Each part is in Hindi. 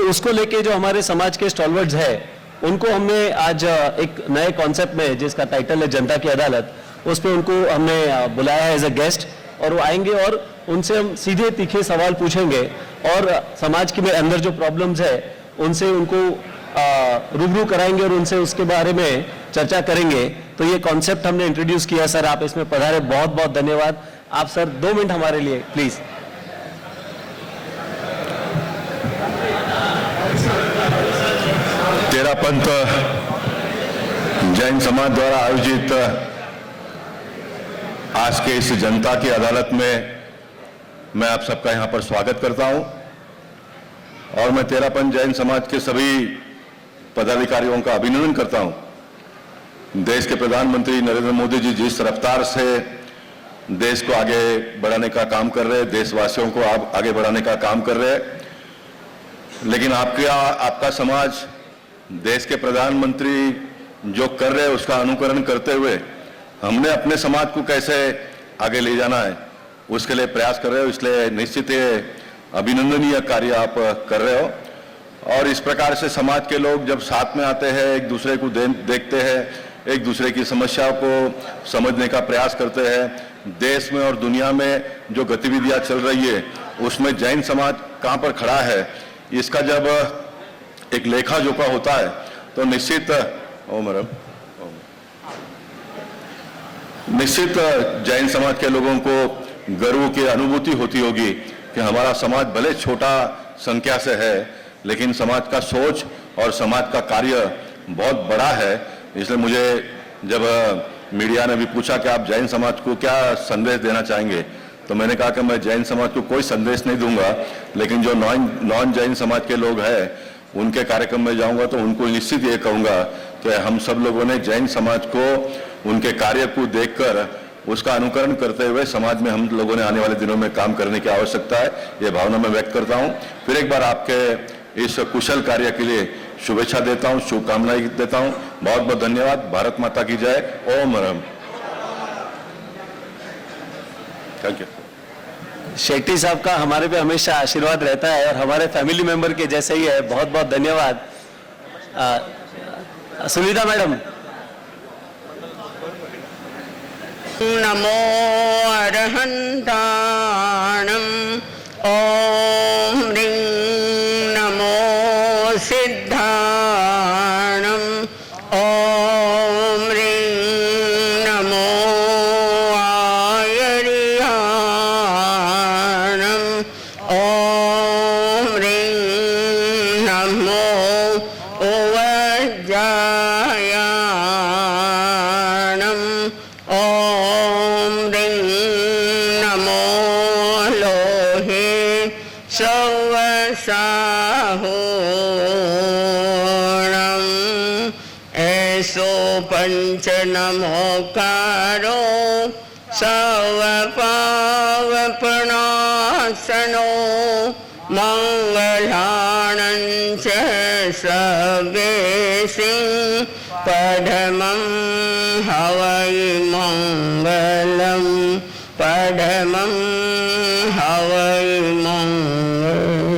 उसको लेके जो हमारे समाज के स्टॉलवर्ड्स है उनको हमने आज एक नए कॉन्सेप्ट में, जिसका टाइटल है जनता की अदालत, उस पर उनको हमने बुलाया है एज अ गेस्ट, और वो आएंगे और उनसे हम सीधे तीखे सवाल पूछेंगे और समाज के अंदर जो प्रॉब्लम्स है उनसे उनको रूबरू कराएंगे और उनसे उसके बारे में चर्चा करेंगे। तो ये कॉन्सेप्ट हमने इंट्रोड्यूस किया। सर आप इसमें पधारे, बहुत बहुत धन्यवाद। आप सर 2 मिनट हमारे लिए प्लीज। तेरापंथ जैन समाज द्वारा आयोजित आज के इस जनता की अदालत में मैं आप सबका यहां पर स्वागत करता हूं और मैं तेरापंथ जैन समाज के सभी पदाधिकारियों का अभिनंदन करता हूं। देश के प्रधानमंत्री नरेंद्र मोदी जी जिस रफ्तार से देश को आगे बढ़ाने का काम कर रहे हैं, देशवासियों को आगे बढ़ाने का काम कर रहे हैं, लेकिन आपका समाज देश के प्रधानमंत्री जो कर रहे हैं उसका अनुकरण करते हुए हमने अपने समाज को कैसे आगे ले जाना है उसके लिए प्रयास कर रहे हो। इसलिए निश्चित ये अभिनंदनीय कार्य आप कर रहे हो। और इस प्रकार से समाज के लोग जब साथ में आते हैं, एक दूसरे को देखते हैं, एक दूसरे की समस्याओं को समझने का प्रयास करते हैं, देश में और दुनिया में जो गतिविधियां चल रही है उसमें जैन समाज कहां पर खड़ा है, इसका जब एक लेखा जोखा होता है तो निश्चित जैन समाज के लोगों को गर्व की अनुभूति होती होगी कि हमारा समाज भले छोटा संख्या से है लेकिन समाज का सोच और समाज का कार्य बहुत बड़ा है। इसलिए मुझे जब मीडिया ने भी पूछा कि आप जैन समाज को क्या संदेश देना चाहेंगे, तो मैंने कहा कि मैं जैन समाज को कोई संदेश नहीं दूंगा, लेकिन जो नॉन जैन समाज के लोग हैं उनके कार्यक्रम में जाऊंगा तो उनको निश्चित ये कहूंगा कि हम सब लोगों ने जैन समाज को उनके कार्य को देखकर उसका अनुकरण करते हुए समाज में हम लोगों ने आने वाले दिनों में काम करने की आवश्यकता है, ये भावना मैं व्यक्त करता हूं। फिर एक बार आपके इस कुशल कार्य के लिए शुभेच्छा देता हूं, शुभकामनाएं देता हूं। बहुत बहुत धन्यवाद। भारत माता की जय। ओम राम। Thank you. शेट्टी साहब का हमारे पे हमेशा आशीर्वाद रहता है और हमारे फैमिली मेंबर के जैसे ही है। बहुत बहुत धन्यवाद। सुनीता मैडम। नमो अरहन्ताणं ओम ह्रीं नमो सिद्धाणं ओम ह्रीं नमो आयर्याणं ओम ह्रीं नमो ओवज्जायाणं ओम ह्रीं नमो लोहे सवसाहोणं ऐसो पंच नमोकारो सवपावपणासनो मंगलाणं च सर्वेसिं पढमं हवै मंगलं पढमं हवै मंगलम्।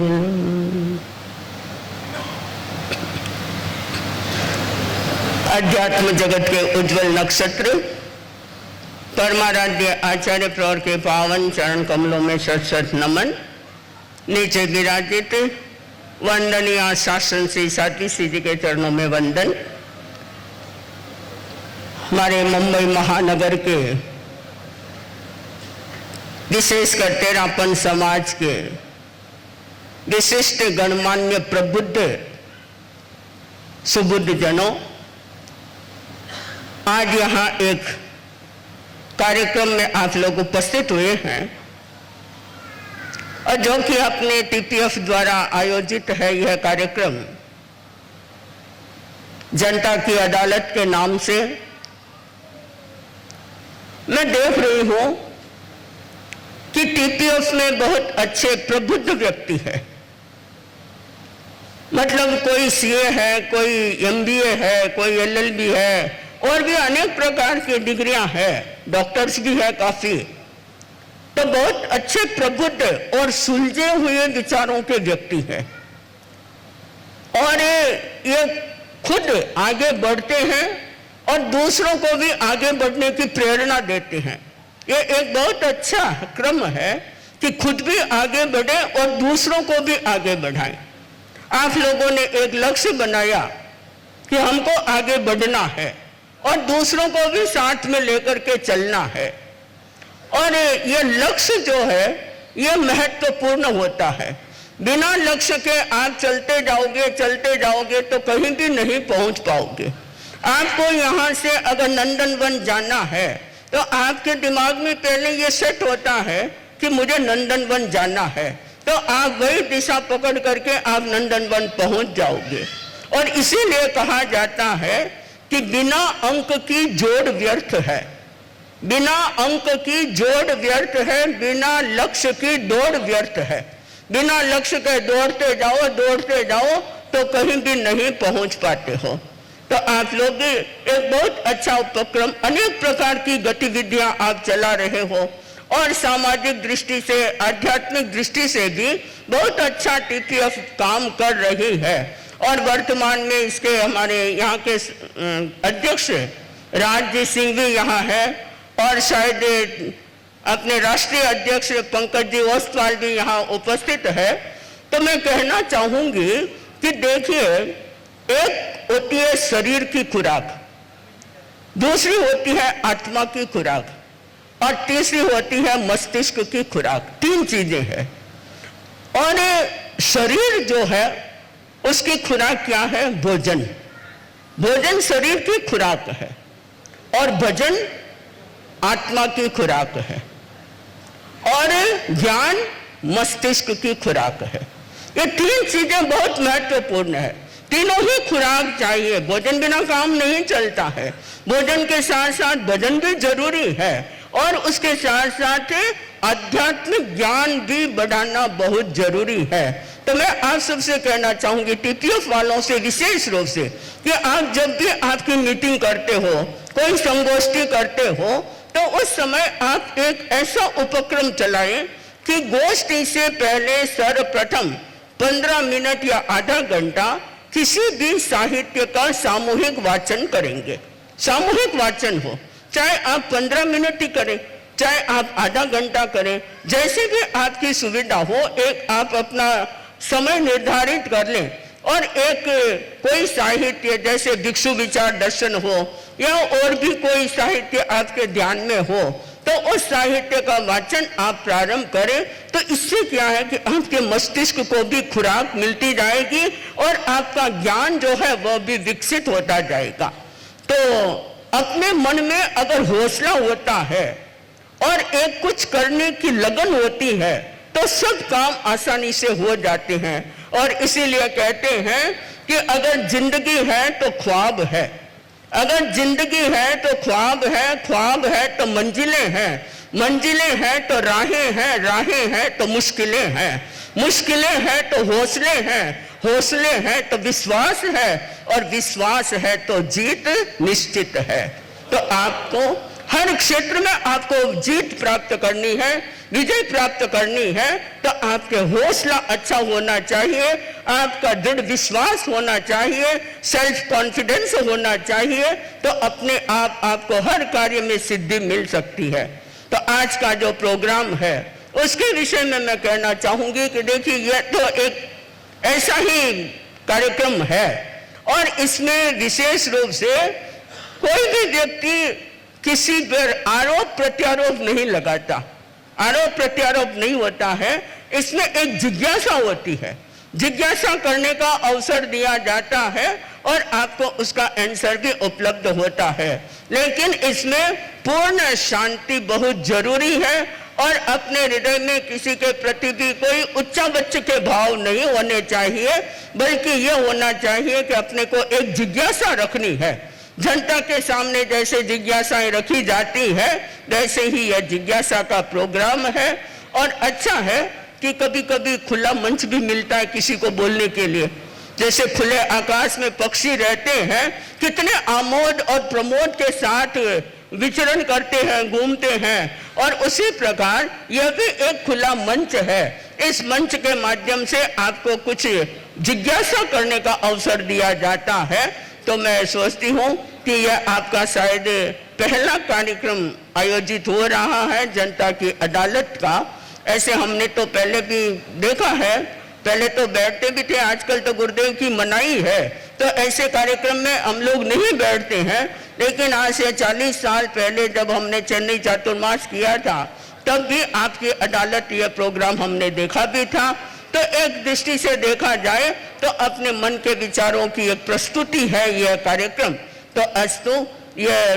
अध्यात्म जगत के उज्जवल नक्षत्र परमाराध्य आचार्य प्रवर के पावन चरण कमलों में शत शत नमन। नीचे विराजित वंदनीय शासन श्री साथी श्री जी के चरणों में वंदन। हमारे मुंबई महानगर के विशेषकर तेरापंथ समाज के विशिष्ट गणमान्य प्रबुद्ध सुबुद्ध जनों, आज यहाँ एक कार्यक्रम में आप लोग उपस्थित हुए हैं और जो कि अपने टीपीएफ द्वारा आयोजित है। यह कार्यक्रम जनता की अदालत के नाम से मैं देख रही हूं कि टीपीएफ में बहुत अच्छे प्रबुद्ध व्यक्ति है। मतलब कोई सीए है, कोई एमबीए है, कोई एलएलबी है और भी अनेक प्रकार की डिग्रियां हैं, डॉक्टर्स भी है काफी। तो बहुत अच्छे प्रबुद्ध और सुलझे हुए विचारों के व्यक्ति हैं। और ये खुद आगे बढ़ते हैं और दूसरों को भी आगे बढ़ने की प्रेरणा देते हैं। ये एक बहुत अच्छा क्रम है कि खुद भी आगे बढ़े और दूसरों को भी आगे बढ़ाएं। आप लोगों ने एक लक्ष्य बनाया कि हमको आगे बढ़ना है और दूसरों को भी साथ में लेकर के चलना है, और ये लक्ष्य जो है ये महत्वपूर्ण होता है। बिना लक्ष्य के आप चलते जाओगे तो कहीं भी नहीं पहुंच पाओगे। आपको यहाँ से अगर नंदनवन जाना है तो आपके दिमाग में पहले ये सेट होता है कि मुझे नंदनवन जाना है, तो आप वही दिशा पकड़ करके आप नंदनवन पहुंच जाओगे। और इसीलिए कहा जाता है कि बिना अंक की जोड़ व्यर्थ है, बिना अंक की जोड़ व्यर्थ है, बिना लक्ष्य की दौड़ व्यर्थ है। बिना लक्ष्य के दौड़ते जाओ तो कहीं भी नहीं पहुंच पाते हो। तो आप लोग एक बहुत अच्छा उपक्रम, अनेक प्रकार की गतिविधियां आप चला रहे हो और सामाजिक दृष्टि से, आध्यात्मिक दृष्टि से भी बहुत अच्छा टीपीएफ काम कर रही है। और वर्तमान में इसके हमारे यहाँ के अध्यक्ष राजजी सिंह भी यहाँ है और शायद अपने राष्ट्रीय अध्यक्ष पंकज जी ओस्तवाल भी यहाँ उपस्थित है। तो मैं कहना चाहूंगी कि देखिए, एक होती है शरीर की खुराक, दूसरी होती है आत्मा की खुराक और तीसरी होती है मस्तिष्क की खुराक। 3 चीजें हैं। और शरीर जो है उसकी खुराक क्या है? भोजन। भोजन शरीर की खुराक है और भजन आत्मा की खुराक है और ज्ञान मस्तिष्क की खुराक है। ये 3 चीजें बहुत महत्वपूर्ण है। तीनों ही खुराक चाहिए, भोजन बिना काम नहीं चलता है। भोजन के साथ साथ भजन भी जरूरी है और उसके साथ साथ आध्यात्मिक ज्ञान भी बढ़ाना बहुत जरूरी है। तो मैं आप सबसे कहना चाहूंगी, टीपीएफ वालों से विशेष रूप से, कि आप जब भी आपकी मीटिंग करते हो, कोई संगोष्ठी करते हो, तो उस समय आप एक ऐसा उपक्रम चलाएं कि गोष्ठी से पहले सर्वप्रथम 15 मिनट या आधा घंटा किसी भी साहित्य का सामूहिक वाचन करेंगे। सामूहिक वाचन हो, चाहे आप 15 मिनट ही करें, चाहे आप आधा घंटा करें, जैसे भी आपकी सुविधा हो। एक आप अपना समय निर्धारित कर लें और एक कोई साहित्य, जैसे भिक्षु विचार दर्शन हो या और भी कोई साहित्य आपके ध्यान में हो, तो उस साहित्य का वाचन आप प्रारंभ करें। तो इससे क्या है कि आपके मस्तिष्क को भी खुराक मिलती जाएगी और आपका ज्ञान जो है वह भी विकसित होता जाएगा। तो अपने मन में अगर हौसला होता है और एक कुछ करने की लगन होती है तो सब काम आसानी से हो जाते हैं। और इसीलिए कहते हैं कि अगर जिंदगी है तो ख्वाब है, अगर जिंदगी है तो ख्वाब है, ख्वाब है तो मंजिलें हैं, मंजिलें हैं तो राहें हैं, राहें हैं तो मुश्किलें हैं, मुश्किलें हैं तो हौसले हैं, हौसले हैं तो विश्वास है और विश्वास है तो जीत निश्चित है। तो आपको हर क्षेत्र में आपको जीत प्राप्त करनी है, विजय प्राप्त करनी है, तो आपके हौसला अच्छा होना चाहिए, आपका दृढ़ विश्वास होना चाहिए, सेल्फ कॉन्फिडेंस होना चाहिए। तो अपने आप आपको हर कार्य में सिद्धि मिल सकती है। तो आज का जो प्रोग्राम है उसके विषय में मैं कहना चाहूंगी कि देखिए, यह तो एक ऐसा ही कार्यक्रम है और इसमें विशेष रूप से कोई भी व्यक्ति किसी पर आरोप प्रत्यारोप नहीं लगाता, आरोप प्रत्यारोप नहीं होता है। इसमें एक जिज्ञासा होती है, जिज्ञासा करने का अवसर दिया जाता है और आपको उसका आंसर भी उपलब्ध होता है। लेकिन इसमें पूर्ण शांति बहुत जरूरी है और अपने हृदय में किसी के प्रति भी कोई उच्चा बच्चे के भाव नहीं होने चाहिए, बल्कि यह होना चाहिए कि अपने को एक जिज्ञासा रखनी है। जनता के सामने जैसे जिज्ञासाएं रखी जाती है वैसे ही यह जिज्ञासा का प्रोग्राम है। और अच्छा है कि कभी कभी खुला मंच भी मिलता है किसी को बोलने के लिए। जैसे खुले आकाश में पक्षी रहते हैं, कितने आमोद और प्रमोद के साथ विचरण करते हैं, घूमते हैं, और उसी प्रकार यह भी एक खुला मंच है। इस मंच के माध्यम से आपको कुछ जिज्ञासा करने का अवसर दिया जाता है। तो मैं सोचती हूँ कि यह आपका शायद पहला कार्यक्रम आयोजित हो रहा है जनता की अदालत का। ऐसे हमने तो पहले भी देखा है, पहले तो बैठते भी थे, आजकल तो गुरुदेव की मनाही है, तो ऐसे कार्यक्रम में हम लोग नहीं बैठते हैं। लेकिन आज से 40 साल पहले जब हमने चेन्नई चातुर्मास किया था, तब भी आपकी अदालत यह प्रोग्राम हमने देखा भी था। तो एक दृष्टि से देखा जाए तो अपने मन के विचारों की एक प्रस्तुति है यह कार्यक्रम। तो अस्तु, यह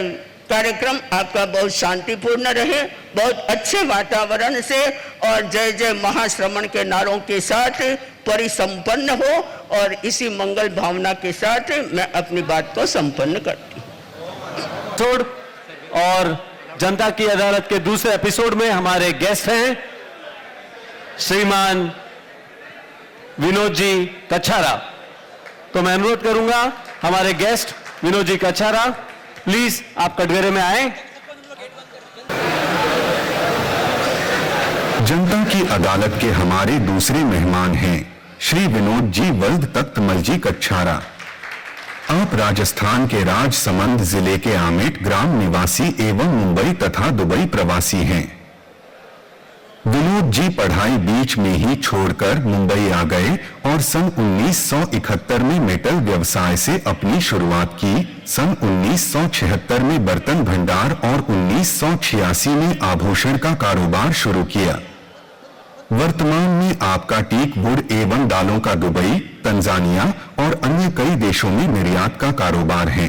कार्यक्रम आपका बहुत शांतिपूर्ण रहे, बहुत अच्छे वातावरण से और जय जय महाश्रमण के नारों के साथ परिसंपन्न हो। और इसी मंगल भावना के साथ मैं अपनी बात को संपन्न करती हूँ। और जनता की अदालत के दूसरे एपिसोड में हमारे गेस्ट हैं श्रीमान विनोद जी कछारा। तो मैं अनुरोध करूंगा हमारे गेस्ट विनोद जी कछारा, प्लीज आप कटघरे में आए। जनता की अदालत के हमारे दूसरे मेहमान हैं श्री विनोद जी वल्द तख्तमल जी कछारा। आप राजस्थान के राजसमंद जिले के आमेट ग्राम निवासी एवं मुंबई तथा दुबई प्रवासी हैं। विनोद जी पढ़ाई बीच में ही छोड़कर मुंबई आ गए और सन 1971 में मेटल व्यवसाय से अपनी शुरुआत की। सन 1976 में बर्तन भंडार और 1986 में आभूषण का कारोबार शुरू किया। वर्तमान में आपका टीक गुड़ एवं दालों का दुबई, तंजानिया और अन्य कई देशों में निर्यात का कारोबार है।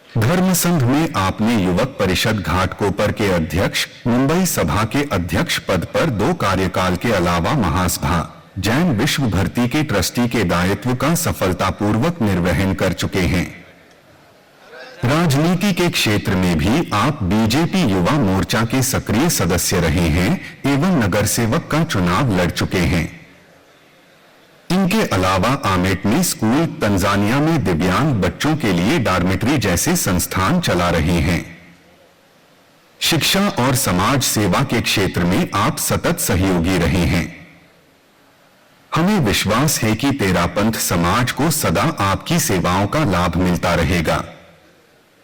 धर्म संघ में आपने युवक परिषद घाटकोपर के अध्यक्ष, मुंबई सभा के अध्यक्ष पद पर 2 कार्यकाल के अलावा महासभा जैन विश्व भर्ती के ट्रस्टी के दायित्व का सफलतापूर्वक निर्वहन कर चुके हैं। राजनीति के क्षेत्र में भी आप बीजेपी युवा मोर्चा के सक्रिय सदस्य रहे हैं एवं नगर सेवक का चुनाव लड़ चुके हैं। इनके अलावा आमेट में स्कूल, तंजानिया में दिव्यांग बच्चों के लिए डॉर्मेट्री जैसे संस्थान चला रहे हैं। शिक्षा और समाज सेवा के क्षेत्र में आप सतत सहयोगी रहे हैं। हमें विश्वास है कि तेरापंथ समाज को सदा आपकी सेवाओं का लाभ मिलता रहेगा।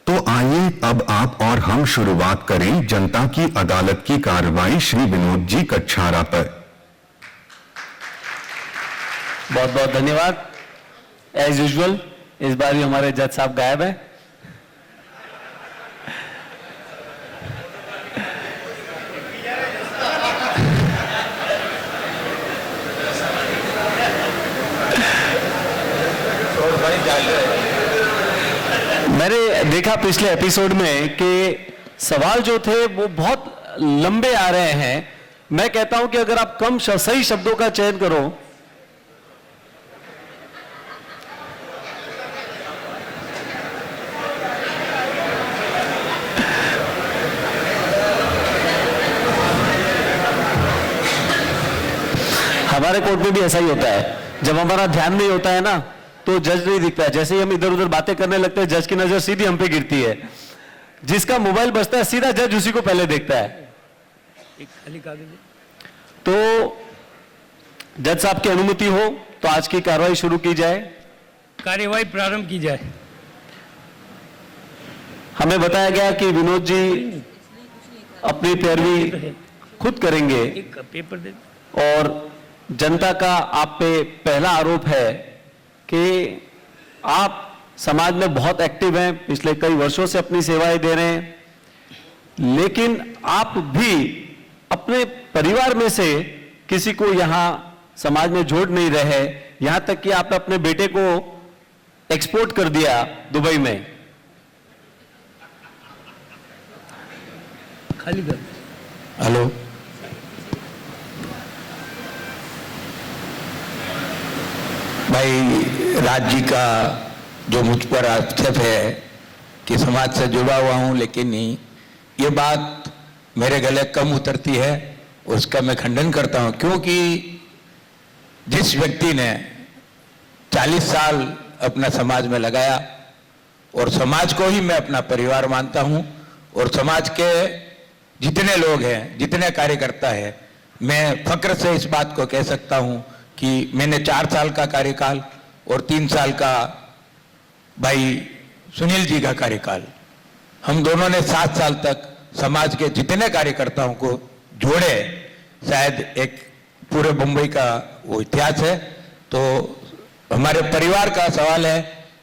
तो आइए अब आप और हम शुरुआत करें जनता की अदालत की कार्रवाई श्री विनोद जी कछारा पर। बहुत बहुत धन्यवाद। एज यूजुअल इस बार भी हमारे जज साहब गायब हैं। मैंने देखा पिछले एपिसोड में कि सवाल जो थे वो बहुत लंबे आ रहे हैं। मैं कहता हूं कि अगर आप कम सही शब्दों का चयन करो हमारे कोर्ट में भी ऐसा ही होता है। जब हमारा ध्यान नहीं होता है ना तो जज नहीं दिखता है। जैसे ही हम इधर उधर बातें करने लगते हैं जज की नजर सीधी हम पे गिरती है। जिसका मोबाइल बजता है सीधा जज उसी को पहले देखता है। तो जज साहब की अनुमति हो तो आज की कार्रवाई शुरू की जाए। कार्यवाही प्रारंभ की जाए। हमें बताया गया कि विनोद जी अपनी पैरवी खुद करेंगे एक पेपर दे। और जनता का आप पे पहला आरोप है कि आप समाज में बहुत एक्टिव हैं, पिछले कई वर्षों से अपनी सेवाएं दे रहे हैं, लेकिन आप भी अपने परिवार में से किसी को यहां समाज में जोड़ नहीं रहे। यहां तक कि आपने अपने बेटे को एक्सपोर्ट कर दिया दुबई में। खाली कर। हेलो, भाई राज जी का जो मुझ पर आक्षेप है कि समाज से जुड़ा हुआ हूं, लेकिन ये बात मेरे गले कम उतरती है, उसका मैं खंडन करता हूं। क्योंकि जिस व्यक्ति ने 40 साल अपना समाज में लगाया और समाज को ही मैं अपना परिवार मानता हूं और समाज के जितने लोग हैं, जितने कार्यकर्ता हैं, मैं फक्र से इस बात को कह सकता हूं कि मैंने 4 साल का कार्यकाल और 3 साल का भाई सुनील जी का कार्यकाल, हम दोनों ने 7 साल तक समाज के जितने कार्यकर्ताओं को जोड़े, शायद एक पूरे मुंबई का वो इतिहास है। तो हमारे परिवार का सवाल है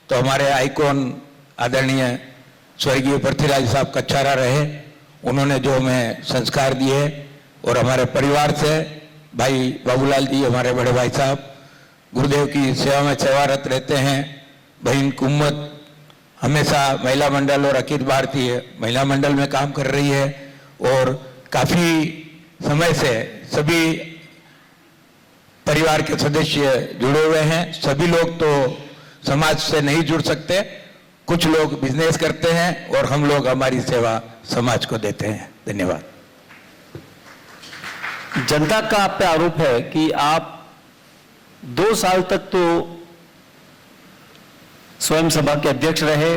तो हमारे आइकॉन आदरणीय स्वर्गीय पृथ्वीराज साहब कच्छारा रहे, उन्होंने जो हमें संस्कार दिए, और हमारे परिवार से भाई बाबूलाल जी हमारे बड़े भाई साहब गुरुदेव की सेवा में सेवारत रहते हैं। बहन कुम्मत हमेशा महिला मंडल और अखिल भारतीय महिला मंडल में काम कर रही है और काफी समय से सभी परिवार के सदस्य जुड़े हुए हैं। सभी लोग तो समाज से नहीं जुड़ सकते, कुछ लोग बिजनेस करते हैं और हम लोग हमारी सेवा समाज को देते हैं। धन्यवाद। जनता का आप पे आरोप है कि आप 2 साल तक तो स्वयं सभा के अध्यक्ष रहे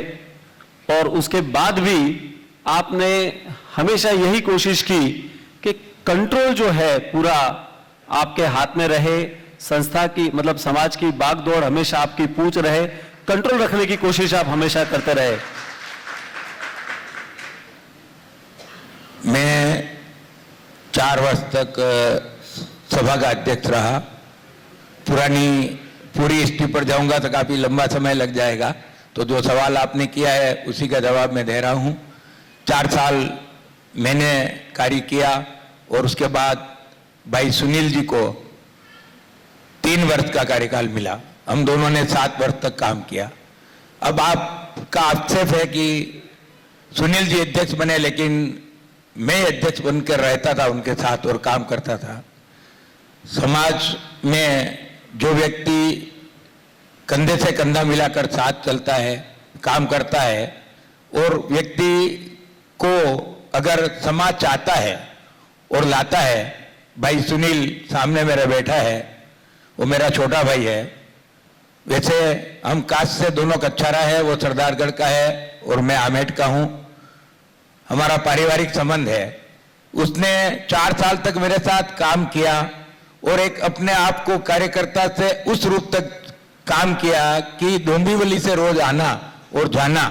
और उसके बाद भी आपने हमेशा यही कोशिश की कि कंट्रोल जो है पूरा आपके हाथ में रहे, संस्था की मतलब समाज की बागडोर हमेशा आपकी पूछ रहे, कंट्रोल रखने की कोशिश आप हमेशा करते रहे। मैं 4 वर्ष तक सभा का अध्यक्ष रहा। पूरी हिस्ट्री पर जाऊंगा तो काफी लंबा समय लग जाएगा, तो जो सवाल आपने किया है उसी का जवाब मैं दे रहा हूं। 4 साल मैंने कार्य किया और उसके बाद भाई सुनील जी को 3 वर्ष का कार्यकाल मिला। हम दोनों ने 7 वर्ष तक काम किया। अब आपका आक्षेप है कि सुनील जी अध्यक्ष बने, लेकिन मैं अध्यक्ष बनकर रहता था उनके साथ और काम करता था। समाज में जो व्यक्ति कंधे से कंधा मिलाकर साथ चलता है, काम करता है, और व्यक्ति को अगर समाज चाहता है और लाता है, भाई सुनील सामने मेरा बैठा है, वो मेरा छोटा भाई है। वैसे हम कास्ट से दोनों कच्छारा है, वो सरदारगढ़ का है और मैं आमेठ का हूं, हमारा पारिवारिक संबंध है। उसने 4 साल तक मेरे साथ काम किया और एक अपने आप को कार्यकर्ता से उस रूप तक काम किया कि डोंबिवली से रोज आना और जाना।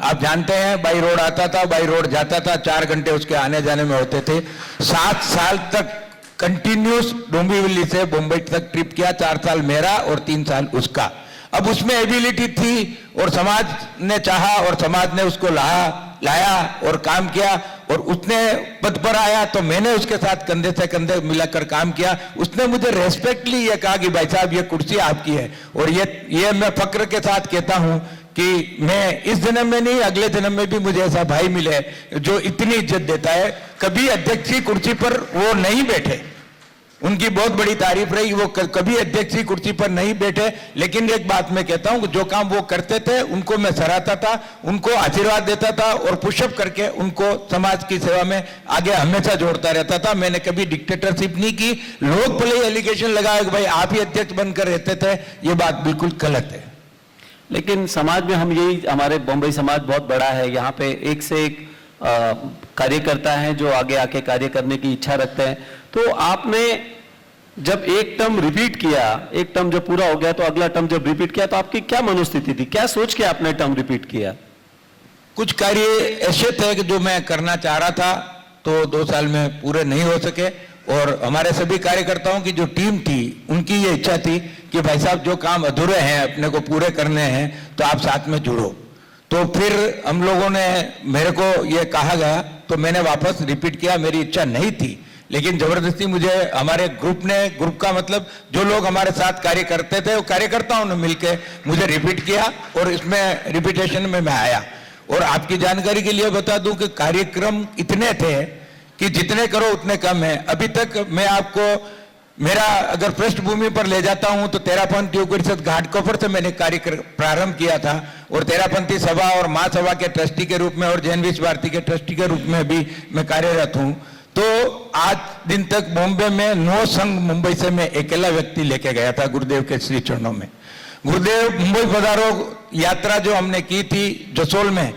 आप जानते हैं बाई रोड आता था, बाई रोड जाता था, 4 घंटे उसके आने जाने में होते थे। 7 साल तक कंटिन्यूस डोंबिवली से मुंबई तक ट्रिप किया, 4 साल मेरा और 3 साल उसका। अब उसमें एबिलिटी थी और समाज ने चाहा और समाज ने उसको लाया और काम किया और उसने पद पर आया तो मैंने उसके साथ कंधे से कंधे मिलाकर काम किया। उसने मुझे रेस्पेक्टली ये कहा कि भाई साहब ये कुर्सी आपकी है, और ये मैं फक्र के साथ कहता हूं कि मैं इस जन्म में नहीं अगले जन्म में भी मुझे ऐसा भाई मिले जो इतनी इज्जत देता है। कभी अध्यक्ष की कुर्सी पर वो नहीं बैठे, उनकी बहुत बड़ी तारीफ रही, वो कभी अध्यक्ष की कुर्सी पर नहीं बैठे, लेकिन एक बात मैं कहता हूं, जो काम वो करते थे उनको मैं सराहता था, उनको आशीर्वाद देता था और पुशअप करके उनको समाज की सेवा में आगे हमेशा जोड़ता रहता था। मैंने कभी डिक्टेटरशिप नहीं की। लोग भले एलिगेशन लगाए कि भाई आप ही अध्यक्ष बनकर रहते थे, ये बात बिल्कुल गलत है। लेकिन समाज में हम यही, हमारे बम्बई समाज बहुत बड़ा है, यहाँ पे एक से एक कार्यकर्ता हैं जो आगे आके कार्य करने की इच्छा रखते हैं। तो आपने जब एक टर्म रिपीट किया, एक टर्म जब पूरा हो गया तो अगला टर्म जब रिपीट किया तो आपकी क्या मनोस्थिति थी, क्या सोच के आपने टर्म रिपीट किया? कुछ कार्य ऐसे थे कि जो मैं करना चाह रहा था तो 2 साल में पूरे नहीं हो सके, और हमारे सभी कार्यकर्ताओं की जो टीम थी उनकी ये इच्छा थी कि भाई साहब जो काम अधूरे हैं अपने को पूरे करने हैं तो आप साथ में जुड़ो। तो फिर हम लोगों ने, मेरे को ये कहा गया तो मैंने वापस रिपीट किया। मेरी इच्छा नहीं थी लेकिन जबरदस्ती मुझे हमारे ग्रुप का मतलब जो लोग हमारे साथ कार्य करते थे वो कार्यकर्ताओं ने मिलकर मुझे रिपीट किया और इसमें रिपीटेशन में मैं आया। और आपकी जानकारी के लिए बता दूं कि कार्यक्रम इतने थे कि जितने करो उतने कम है। अभी तक मैं आपको मेरा अगर पृष्ठभूमि पर ले जाता हूं तो तेरापंथी उपनिषद घाटकोपर से मैंने कार्य प्रारंभ किया था, और तेरापंथी सभा और महासभा के ट्रस्टी के रूप में और जैन विश्व भारती के ट्रस्टी के रूप में भी मैं कार्यरत हूं। तो आज दिन तक बॉम्बे में 9 संघ मुंबई से मैं अकेला व्यक्ति लेके गया था गुरुदेव के श्री चरणों में। गुरुदेव मुंबई पधारो यात्रा जो हमने की थी जसोल में,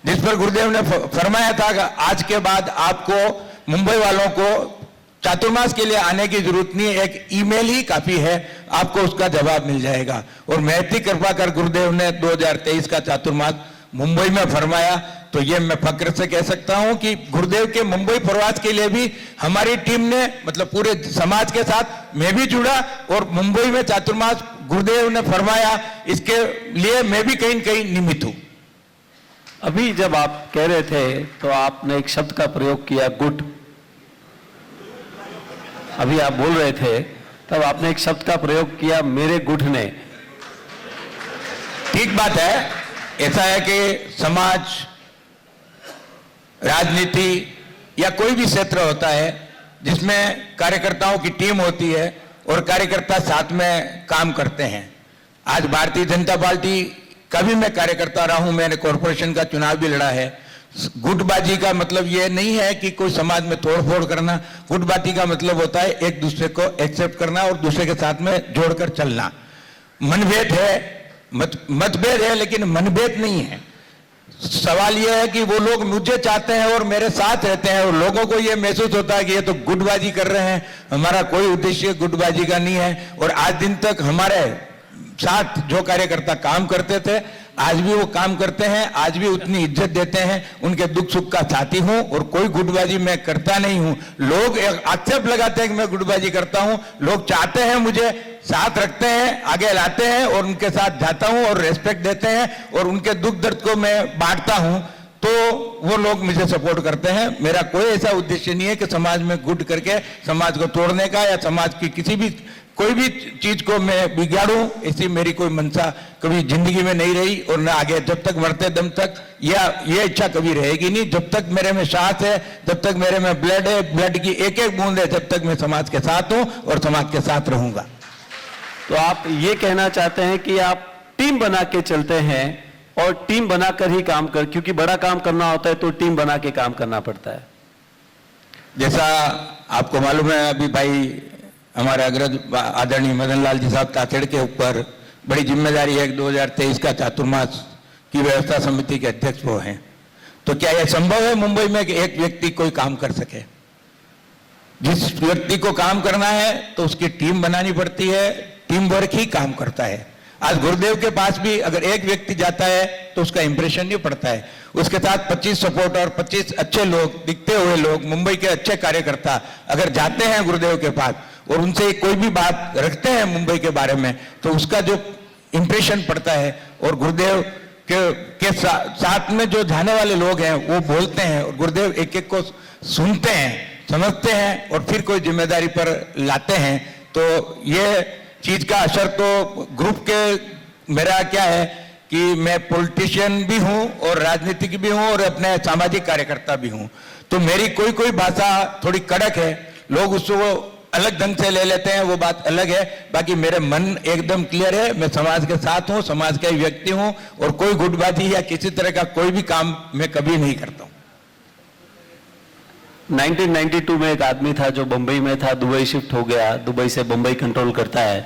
जिस पर गुरुदेव ने फरमाया था कि आज के बाद आपको मुंबई वालों को चातुर्मास के लिए आने की जरूरत नहीं है, एक ईमेल ही काफी है, आपको उसका जवाब मिल जाएगा। और महती कृपा कर गुरुदेव ने 2023 का चातुर्मास मुंबई में फरमाया, तो ये मैं फक्र से कह सकता हूं कि गुरुदेव के मुंबई प्रवास के लिए भी हमारी टीम ने, मतलब पूरे समाज के साथ मैं भी जुड़ा, और मुंबई में चातुर्मास गुरुदेव ने फरमाया, इसके लिए मैं भी कहीं न कहीं निमित्त हूं। अभी जब आप कह रहे थे तो आपने एक शब्द का प्रयोग किया, गुट। अभी आप बोल रहे थे तब आपने एक शब्द का प्रयोग किया, मेरे गुट ने। ठीक बात है, ऐसा है कि समाज, राजनीति या कोई भी क्षेत्र होता है जिसमें कार्यकर्ताओं की टीम होती है और कार्यकर्ता साथ में काम करते हैं। आज भारतीय जनता पार्टी का भी मैं कार्यकर्ता रहा हूं, मैंने कॉरपोरेशन का चुनाव भी लड़ा है। गुटबाजी का मतलब यह नहीं है कि कोई समाज में तोड़फोड़ करना, गुटबाजी का मतलब होता है एक दूसरे को एक्सेप्ट करना और दूसरे के साथ में जोड़कर चलना। मनभेद है, मतभेद है, लेकिन मनभेद नहीं है। सवाल यह है कि वो लोग मुझे चाहते हैं और मेरे साथ रहते हैं, और लोगों को यह महसूस होता है कि ये तो गुटबाजी कर रहे हैं, हमारा कोई उद्देश्य गुटबाजी का नहीं है। और आज दिन तक हमारे साथ जो कार्यकर्ता काम करते थे, आज भी वो काम करते हैं, आज भी उतनी इज्जत देते हैं, उनके दुख सुख का साथी हूं, और कोई गुटबाजी मैं करता नहीं हूं। लोग आक्षेप लगाते हैं कि मैं गुटबाजी करता हूं, लोग चाहते हैं मुझे साथ रखते हैं, आगे लाते हैं, और उनके साथ जाता हूं और रेस्पेक्ट देते हैं, और उनके दुख दर्द को मैं बांटता हूं, तो वो लोग मुझे सपोर्ट करते हैं। मेरा कोई ऐसा उद्देश्य नहीं है कि समाज में गुट करके समाज को तोड़ने का, या समाज की किसी भी कोई भी चीज को मैं बिगाड़ूं, ऐसी मेरी कोई मंशा कभी जिंदगी में नहीं रही, और न आगे जब तक मरते दम तक या ये इच्छा कभी रहेगी नहीं। जब तक मेरे में सांस है, जब तक मेरे में ब्लड है, ब्लड की एक एक बूंद है, जब तक मैं समाज के साथ हूं और समाज के साथ रहूंगा। तो आप ये कहना चाहते हैं कि आप टीम बना के चलते हैं और टीम बनाकर ही काम कर, क्योंकि बड़ा काम करना होता है तो टीम बना के काम करना पड़ता है। जैसा आपको मालूम है, अभी भाई हमारे अग्रज आदरणीय मदन लाल जी साहब तातेड़ के ऊपर बड़ी जिम्मेदारी है। 2023 का चातुर्मास की व्यवस्था समिति के अध्यक्ष वो हैं। तो क्या यह संभव है मुंबई में कि एक व्यक्ति कोई काम कर सके? जिस व्यक्ति को काम करना है तो उसकी टीम बनानी पड़ती है, टीम वर्क ही काम करता है। आज गुरुदेव के पास भी अगर एक व्यक्ति जाता है तो उसका इंप्रेशन नहीं पड़ता है, उसके साथ 25 सपोर्टर, 25 अच्छे लोग, दिखते हुए लोग, मुंबई के अच्छे कार्यकर्ता अगर जाते हैं गुरुदेव के पास और उनसे कोई भी बात रखते हैं मुंबई के बारे में, तो उसका जो इंप्रेशन पड़ता है, और गुरुदेव के साथ में जो जाने वाले लोग हैं वो बोलते हैं, और गुरुदेव एक एक को सुनते हैं, समझते हैं, और फिर कोई जिम्मेदारी पर लाते हैं। तो ये चीज का असर तो ग्रुप के, मेरा क्या है कि मैं पॉलिटिशियन भी हूं और राजनीतिक भी हूं और अपने सामाजिक कार्यकर्ता भी हूं, तो मेरी कोई भाषा थोड़ी कड़क है, लोग उसको अलग ढंग से ले लेते हैं, वो बात अलग है। बाकी मेरे मन एकदम क्लियर है, मैं समाज के साथ हूं, समाज का ही व्यक्ति हूं, और कोई गुटबाजी या किसी तरह का कोई भी काम मैं कभी नहीं करता हूं। 1992 में एक आदमी था जो बंबई में था, दुबई शिफ्ट हो गया, दुबई से बंबई कंट्रोल करता है।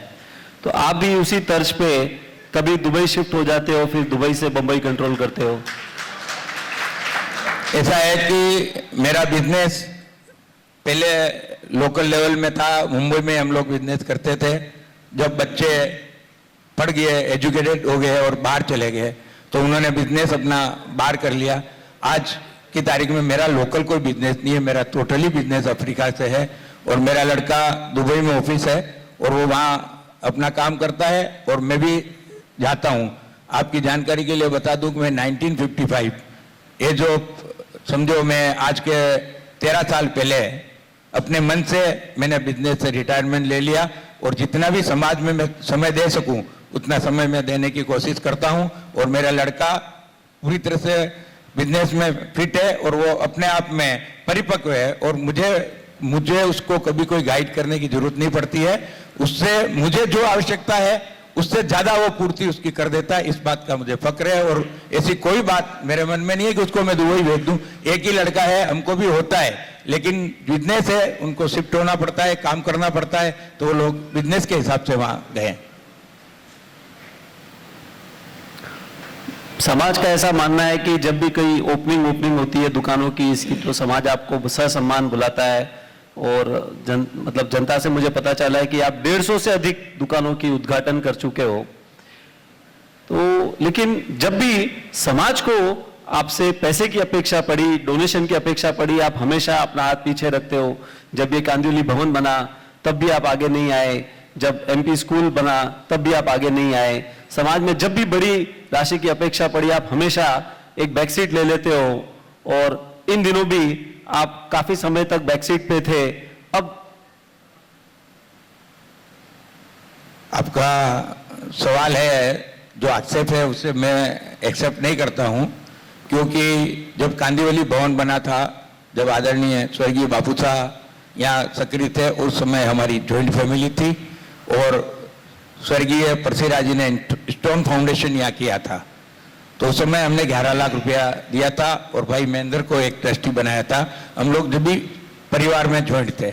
तो आप भी उसी तर्ज पे कभी दुबई शिफ्ट हो जाते हो, फिर दुबई से बंबई कंट्रोल करते हो? ऐसा है कि मेरा बिजनेस पहले लोकल लेवल में था, मुंबई में हम लोग बिजनेस करते थे। जब बच्चे पढ़ गए, एजुकेटेड हो गए और बाहर चले गए, तो उन्होंने बिजनेस अपना बाहर कर लिया। आज की तारीख में मेरा लोकल कोई बिजनेस नहीं है, मेरा टोटली बिजनेस अफ्रीका से है, और मेरा लड़का दुबई में ऑफिस है और वो वहाँ अपना काम करता है, और मैं भी जाता हूँ। आपकी जानकारी के लिए बता दूं कि मैं 1955, ये जो समझो मैं आज के 13 साल पहले अपने मन से मैंने बिजनेस से रिटायरमेंट ले लिया, और जितना भी समाज में मैं समय दे सकूं उतना समय मैं देने की कोशिश करता हूं। और मेरा लड़का पूरी तरह से बिजनेस में फिट है और वो अपने आप में परिपक्व है, और मुझे उसको कभी कोई गाइड करने की जरूरत नहीं पड़ती है। उससे मुझे जो आवश्यकता है उससे ज्यादा वो पूर्ति उसकी कर देता है, इस बात का मुझे फक्र है। और ऐसी कोई बात मेरे मन में नहीं है कि उसको मैं दुबई भेज दूं। एक ही लड़का है, हमको भी होता है, लेकिन बिजनेस है, उनको शिफ्ट होना पड़ता है, काम करना पड़ता है, तो वो लोग बिजनेस के हिसाब से वहां गए। समाज का ऐसा मानना है कि जब भी कोई ओपनिंग होती है दुकानों की, इसकी, तो समाज आपको ससम्मान बुलाता है और मतलब जनता से मुझे पता चला है कि आप 150 से अधिक दुकानों की उद्घाटन कर चुके हो। तो लेकिन जब भी समाज को आपसे पैसे की अपेक्षा पड़ी, डोनेशन की अपेक्षा पड़ी, आप हमेशा अपना हाथ पीछे रखते हो। जब ये कांदिवली भवन बना तब भी आप आगे नहीं आए, जब एमपी स्कूल बना तब भी आप आगे नहीं आए। समाज में जब भी बड़ी राशि की अपेक्षा पड़ी आप हमेशा एक बैकसीट ले लेते हो, और इन दिनों भी आप काफी समय तक बैकसीट पे थे। अब आपका सवाल है, जो आक्षेप है उसे मैं एक्सेप्ट नहीं करता हूं, क्योंकि जब कांदिवली भवन बना था, जब आदरणीय स्वर्गीय बापू साहब यहाँ सक्रिय थे, उस समय हमारी जॉइंट फैमिली थी और स्वर्गीय परसीराज जी ने स्टोन फाउंडेशन यहाँ किया था। तो उस समय हमने 11 लाख रुपया दिया था और भाई महेंद्र को एक ट्रस्टी बनाया था। हम लोग जब भी परिवार में ज्वाइंट थे।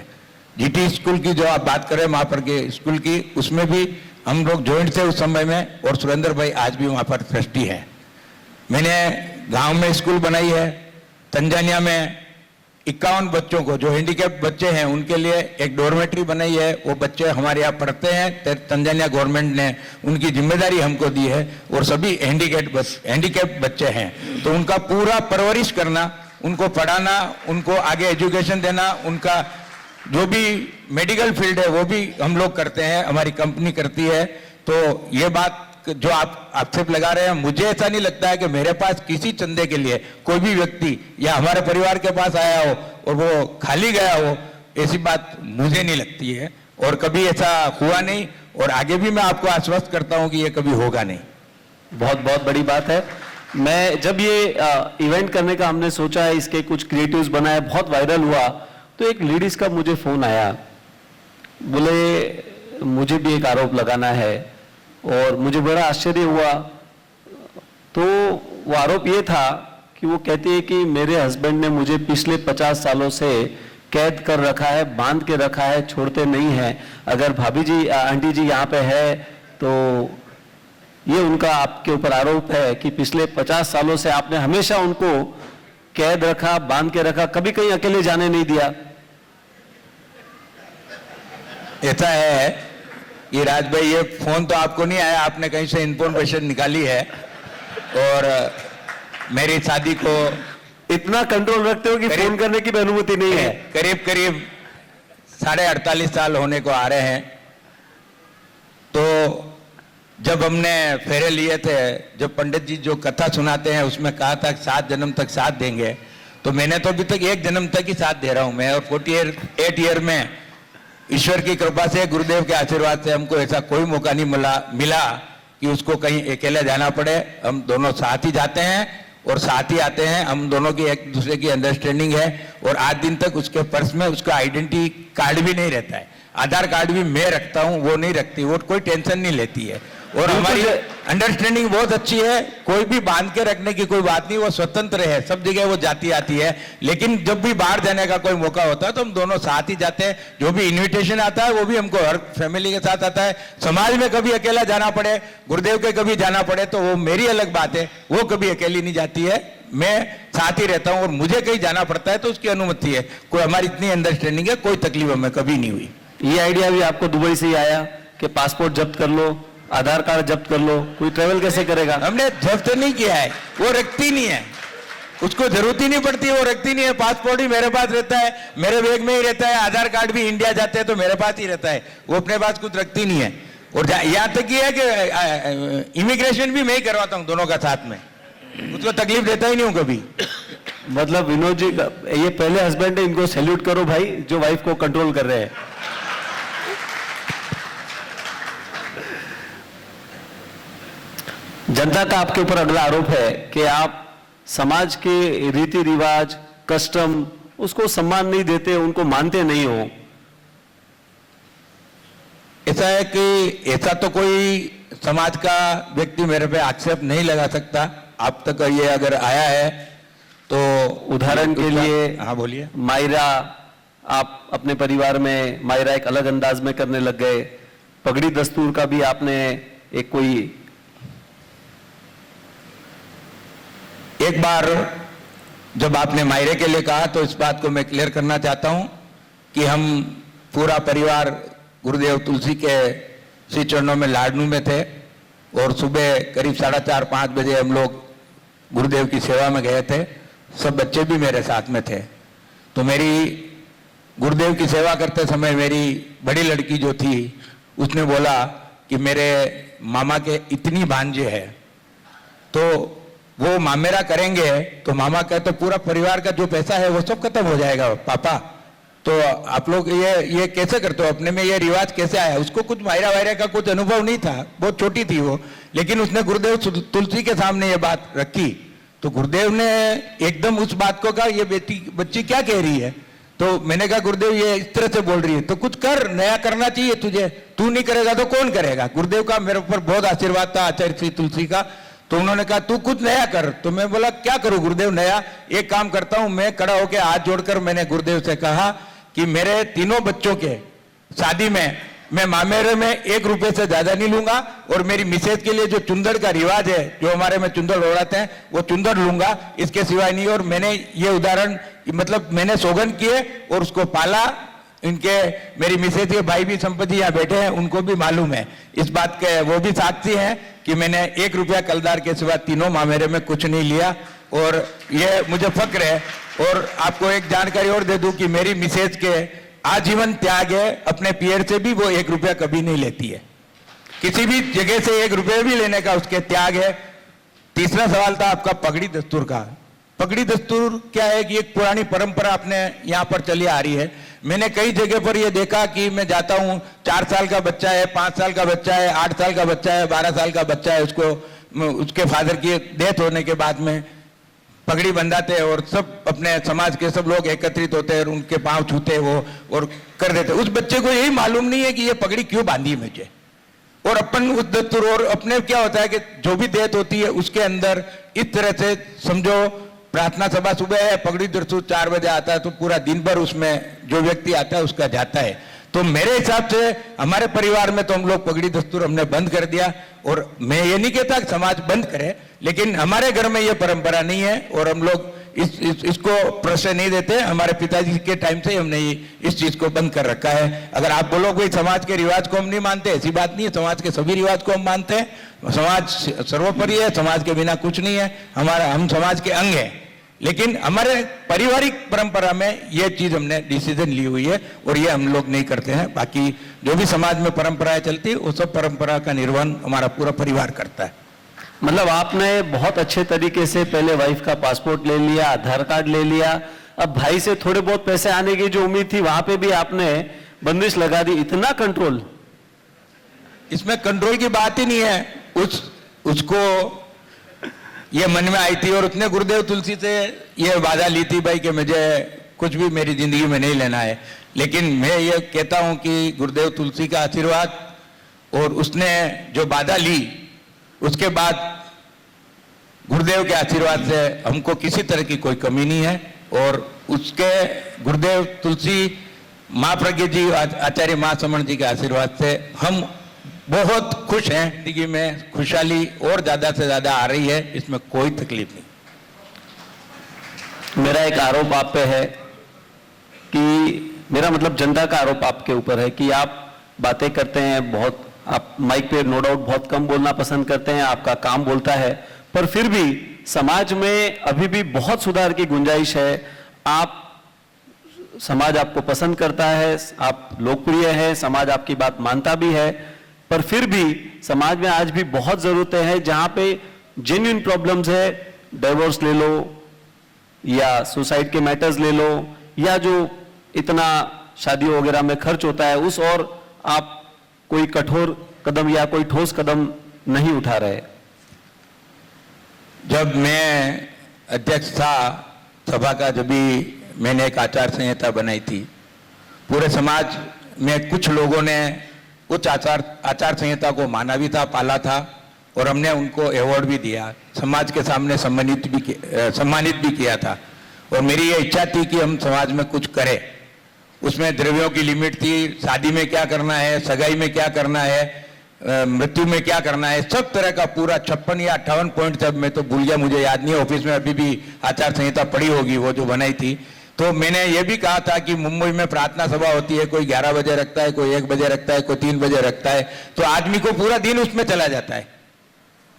जीटी स्कूल की जो आप बात करें वहाँ पर के स्कूल की, उसमें भी हम लोग ज्वाइंट थे उस समय में, और सुरेंद्र भाई आज भी वहाँ पर ट्रस्टी हैं। मैंने गांव में स्कूल बनाई है। तंजानिया में 51 बच्चों को, जो हैंडीकैप बच्चे हैं, उनके लिए एक डॉर्मेट्री बनाई है। वो बच्चे हमारे यहाँ पढ़ते हैं। तंजानिया गवर्नमेंट ने उनकी जिम्मेदारी हमको दी है, और सभी हैंडीकैप बच्चे हैं। तो उनका पूरा परवरिश करना, उनको पढ़ाना, उनको आगे एजुकेशन देना, उनका जो भी मेडिकल फील्ड है वो भी हम लोग करते हैं, हमारी कंपनी करती है। तो ये बात जो आप आक्षेप लगा रहे हैं, मुझे ऐसा नहीं लगता है कि मेरे पास किसी चंदे के लिए कोई भी व्यक्ति या हमारे परिवार के पास आया हो और वो खाली गया हो, ऐसी बात मुझे नहीं लगती है, और कभी ऐसा हुआ नहीं, और आगे भी मैं आपको आश्वस्त करता हूं कि ये कभी होगा नहीं। बहुत बहुत बड़ी बात है। मैं जब ये इवेंट करने का हमने सोचा है, इसके कुछ क्रिएटिव्स बनाए, बहुत वायरल हुआ, तो एक लेडीज का मुझे फोन आया, बोले मुझे भी एक आरोप लगाना है, और मुझे बड़ा आश्चर्य हुआ। तो वो आरोप ये था कि वो कहती है कि मेरे हस्बैंड ने मुझे पिछले 50 सालों से कैद कर रखा है, बांध के रखा है, छोड़ते नहीं है। अगर भाभी जी, आंटी जी यहाँ पे है तो ये उनका आपके ऊपर आरोप है कि पिछले 50 सालों से आपने हमेशा उनको कैद रखा, बांध के रखा, कभी कहीं अकेले जाने नहीं दिया। ऐसा है ये राज भाई, ये फोन तो आपको नहीं आया, आपने कहीं से इंफॉर्मेशन निकाली है, और मेरी शादी को इतना कंट्रोल रखते हो कि फोन करने की भी अनुमति नहीं है। करीब करीब 48.5 साल होने को आ रहे हैं। तो जब हमने फेरे लिए थे, जब पंडित जी जो कथा सुनाते हैं उसमें कहा था 7 जन्म तक साथ देंगे, तो मैंने तो अभी तक 1 जन्म तक ही साथ दे रहा हूं मैं, और 48 ईयर में ईश्वर की कृपा से, गुरुदेव के आशीर्वाद से हमको ऐसा कोई मौका नहीं मिला कि उसको कहीं अकेले जाना पड़े। हम दोनों साथ ही जाते हैं और साथ ही आते हैं। हम दोनों की एक दूसरे की अंडरस्टैंडिंग है, और आज दिन तक उसके पर्स में उसका आइडेंटिटी कार्ड भी नहीं रहता है। आधार कार्ड भी मैं रखता हूं, वो नहीं रखती, वो कोई टेंशन नहीं लेती है, और हमारी अंडरस्टैंडिंग बहुत अच्छी है। कोई भी बांध के रखने की कोई बात नहीं, वो स्वतंत्र है, सब जगह वो जाती आती है। लेकिन जब भी बाहर जाने का कोई मौका होता है तो हम दोनों साथ ही जाते हैं। जो भी इनविटेशन आता है वो भी हमको हर फैमिली के साथ आता है। समाज में कभी अकेला जाना पड़े, गुरुदेव के कभी जाना पड़े, तो वो मेरी अलग बात है, वो कभी अकेली नहीं जाती है, मैं साथ ही रहता हूं। और मुझे कहीं जाना पड़ता है तो उसकी अनुमति है। कोई हमारी इतनी अंडरस्टैंडिंग है, कोई तकलीफ हमें कभी नहीं हुई। ये आइडिया भी आपको दुबई से ही आया कि पासपोर्ट जब्त कर लो, आधार कार्ड जब्त कर लो, कोई ट्रेवल कैसे करेगा? हमने जब्त नहीं किया है, वो रखती नहीं है, उसको जरूरत ही नहीं पड़ती, वो रखती नहीं है। पासपोर्ट ही मेरे पास रहता है, मेरे बैग में ही रहता है। आधार कार्ड भी इंडिया जाते हैं तो मेरे पास ही रहता है, वो अपने पास कुछ रखती नहीं है। और यहाँ तक ये है कि इमिग्रेशन भी मैं ही करवाता हूँ दोनों का साथ में, उसको तकलीफ देता ही नहीं हूँ कभी। मतलब विनोद जी, ये पहले हस्बैंड है, इनको सैल्यूट करो भाई, जो वाइफ को कंट्रोल कर रहे हैं। जनता का आपके ऊपर अगला आरोप है कि आप समाज के रीति रिवाज, कस्टम, उसको सम्मान नहीं देते, उनको मानते नहीं हो। ऐसा है कि ऐसा तो कोई समाज का व्यक्ति मेरे पे आक्षेप नहीं लगा सकता। आप तक ये अगर आया है तो उदाहरण के लिए, हाँ बोलिए। मायरा, आप अपने परिवार में मायरा एक अलग अंदाज में करने लग गए। पगड़ी दस्तूर का भी आपने एक बार जब आपने मायरे के लिए कहा तो इस बात को मैं क्लियर करना चाहता हूं कि हम पूरा परिवार गुरुदेव तुलसी के श्री चरणों में लाडनू में थे और सुबह करीब 4:30-5 बजे हम लोग गुरुदेव की सेवा में गए थे। सब बच्चे भी मेरे साथ में थे। तो मेरी गुरुदेव की सेवा करते समय मेरी बड़ी लड़की जो थी उसने बोला कि मेरे मामा के इतनी भांजे है, तो वो मामेरा करेंगे तो मामा का तो पूरा परिवार का जो पैसा है वो सब खत्म हो जाएगा पापा। तो आप लोग ये कैसे करते हो, अपने में ये रिवाज कैसे आया? उसको कुछ मायरा वायरा का कुछ अनुभव नहीं था, बहुत छोटी थी वो, लेकिन उसने गुरुदेव तुलसी के सामने ये बात रखी तो गुरुदेव ने एकदम उस बात को कहा, ये बच्ची क्या कह रही है? तो मैंने कहा गुरुदेव ये इस तरह से बोल रही है तो कुछ कर, नया करना चाहिए तुझे, तू नहीं करेगा तो कौन करेगा? गुरुदेव का मेरे ऊपर बहुत आशीर्वाद था, आचार्य श्री तुलसी का। तो उन्होंने कहा तू कुछ नया कर। तो मैं बोला क्या करूं गुरुदेव नया? एक काम करता हूं, मैं खड़ा होकर हाथ जोड़कर मैंने गुरुदेव से कहा कि मेरे तीनों बच्चों के शादी में मैं मामेरे में 1 रुपए से ज्यादा नहीं लूंगा और मेरी मिसेज के लिए जो चुंदड़ का रिवाज है, जो हमारे में चुंदड़ ओढ़ाते हैं, वो चुंदड़ लूंगा, इसके सिवाय नहीं। और मैंने ये उदाहरण मतलब मैंने सौगंध किए और उसको पाला। इनके मेरी मिसेज के भाई भी संपत्ति यहाँ बैठे हैं, उनको भी मालूम है इस बात के, वो भी साक्षी हैं कि मैंने 1 रुपया कलदार के सिवा तीनों मामेरे में कुछ नहीं लिया और ये मुझे फक्र है। और आपको एक जानकारी और दे दूं कि मेरी मिसेज के आजीवन त्याग है, अपने पियर से भी वो 1 रुपया कभी नहीं लेती है, किसी भी जगह से 1 रुपया भी लेने का उसके त्याग है। तीसरा सवाल था आपका पगड़ी दस्तूर का। पगड़ी दस्तूर क्या है कि एक पुरानी परंपरा अपने यहाँ पर चली आ रही है। मैंने कई जगह पर यह देखा कि मैं जाता हूँ, 4 साल का बच्चा है, 5 साल का बच्चा है, 8 साल का बच्चा है, 12 साल का बच्चा है, उसको उसके फादर की डेथ होने के बाद में पगड़ी बंधाते हैं और सब अपने समाज के सब लोग एकत्रित होते हैं और उनके पांव छूते वो और कर देते। उस बच्चे को यही मालूम नहीं है कि ये पगड़ी क्यों बांधी है मुझे। और अपन उस दस्तूर और अपने क्या होता है कि जो भी डेथ होती है उसके अंदर इस तरह से समझो, प्रार्थना सभा सुबह है, पगड़ी दस्तूर 4 बजे आता है तो पूरा दिन भर उसमें जो व्यक्ति आता है उसका जाता है। तो मेरे हिसाब से हमारे परिवार में तो हम लोग पगड़ी दस्तूर हमने बंद कर दिया। और मैं ये नहीं कहता कि समाज बंद करे, लेकिन हमारे घर में ये परंपरा नहीं है और हम लोग इसको प्रश्रय नहीं देते। हमारे पिताजी के टाइम से हमने इस चीज को बंद कर रखा है। अगर आप बोलो कोई समाज के रिवाज को हम नहीं मानते, ऐसी बात नहीं है, समाज के सभी रिवाज को हम मानते हैं। समाज सर्वोपरि है, समाज के बिना कुछ नहीं है, हम समाज के अंग हैं। लेकिन हमारे पारिवारिक परंपरा में यह चीज हमने डिसीजन ली हुई है और ये हम लोग नहीं करते हैं। बाकी जो भी समाज में परंपराएं चलती है वो सब परंपरा का निर्वहन हमारा पूरा परिवार करता है। मतलब आपने बहुत अच्छे तरीके से पहले वाइफ का पासपोर्ट ले लिया, आधार कार्ड ले लिया, अब भाई से थोड़े बहुत पैसे आने की जो उम्मीद थी वहां पे भी आपने बंदिश लगा दी। इतना कंट्रोल? इसमें कंट्रोल की बात ही नहीं है। उसको ये मन में आई थी और उसने गुरुदेव तुलसी से ये वादा ली थी भाई कि मुझे कुछ भी मेरी जिंदगी में नहीं लेना है। लेकिन मैं ये कहता हूं कि गुरुदेव तुलसी का आशीर्वाद और उसने जो वादा ली उसके बाद गुरुदेव के आशीर्वाद से हमको किसी तरह की कोई कमी नहीं है। और उसके गुरुदेव तुलसी माँ प्रज्ञा जी, आचार्य माँ समण जी के आशीर्वाद से हम बहुत खुश हैं। जिंदगी में खुशहाली और ज्यादा से ज्यादा आ रही है, इसमें कोई तकलीफ नहीं। मेरा एक आरोप आप पे है कि मेरा मतलब जनता का आरोप आपके ऊपर है कि आप बातें करते हैं बहुत, आप माइक पे नो डाउट बहुत कम बोलना पसंद करते हैं, आपका काम बोलता है, पर फिर भी समाज में अभी भी बहुत सुधार की गुंजाइश है। आप समाज आपको पसंद करता है, आप लोकप्रिय हैं, समाज आपकी बात मानता भी है, पर फिर भी समाज में आज भी बहुत जरूरतें हैं जहां पे जेन्युइन प्रॉब्लम्स है। डिवोर्स ले लो या सुसाइड के मैटर्स ले लो या जो इतना शादियों वगैरह में खर्च होता है, उस और आप कोई कठोर कदम या कोई ठोस कदम नहीं उठा रहे। जब मैं अध्यक्ष था सभा का, जब भी मैंने एक आचार संहिता बनाई थी, पूरे समाज में कुछ लोगों ने कुछ आचार संहिता को माना भी था, पाला था और हमने उनको अवार्ड भी दिया, समाज के सामने सम्मानित भी किया था। और मेरी ये इच्छा थी कि हम समाज में कुछ करें। उसमें द्रव्यों की लिमिट थी, शादी में क्या करना है, सगाई में क्या करना है, मृत्यु में क्या करना है, सब तरह का पूरा 56 या 58 पॉइंट, सब मैं तो भूल गया, मुझे याद नहीं है। ऑफिस में अभी भी आचार संहिता पड़ी होगी वो जो बनाई थी। तो मैंने ये भी कहा था कि मुंबई में प्रार्थना सभा होती है, कोई 11 बजे रखता है, कोई 1 बजे रखता है, कोई 3 बजे रखता है, तो आदमी को पूरा दिन उसमें चला जाता है।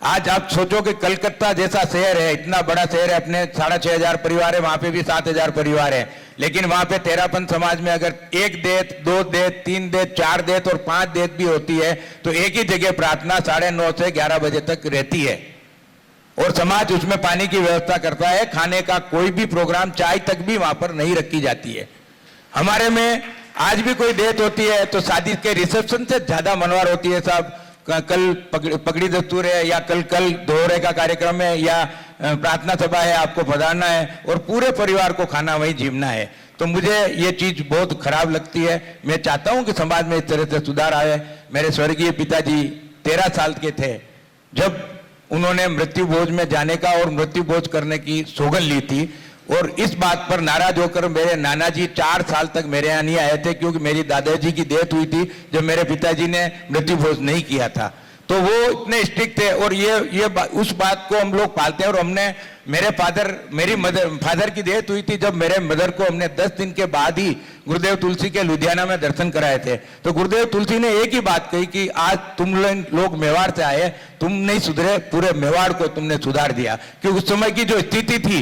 आज आप सोचो कि कलकत्ता जैसा शहर है, इतना बड़ा शहर है, अपने 6,500 परिवार है, वहां पे भी 7,000 परिवार है, लेकिन वहां पे तेरापन समाज में अगर 1 देत, 2 देत, 3 देत, 4 देत और 5 देत भी होती है तो एक ही जगह प्रार्थना 9:30 से 11 बजे तक रहती है और समाज उसमें पानी की व्यवस्था करता है। खाने का कोई भी प्रोग्राम, चाय तक भी वहां पर नहीं रखी जाती है। हमारे में आज भी कोई डेथ होती है तो शादी के रिसेप्शन से ज्यादा मनवार होती है साहब। कल पगड़ी दस्तूर है या कल दोहरे का कार्यक्रम है या प्रार्थना सभा है, आपको पधारना है और पूरे परिवार को खाना वहीं जीवना है। तो मुझे ये चीज बहुत खराब लगती है। मैं चाहता हूं कि समाज में इस तरह से सुधार आए। मेरे स्वर्गीय पिताजी 13 साल के थे जब उन्होंने मृत्यु भोज में जाने का और मृत्यु भोज करने की सौगंध ली थी और इस बात पर नाराज होकर मेरे नाना जी 4 साल तक मेरे यहाँ नहीं आए थे, क्योंकि मेरी दादाजी की डेथ हुई थी जब मेरे पिताजी ने मृत्यु भोज नहीं किया था। तो वो इतने स्ट्रिक्ट थे और उस बात को हम लोग पालते हैं। और हमने मेरी फादर की डेथ हुई थी जब मेरे मदर को हमने 10 दिन के बाद ही गुरुदेव तुलसी के लुधियाना में दर्शन कराए थे। तो गुरुदेव तुलसी ने एक ही बात कही कि आज तुम लोग मेवाड़ से आए, तुम नहीं सुधरे, पूरे मेवाड़ को तुमने सुधार दिया। क्योंकि उस समय की जो स्थिति थी,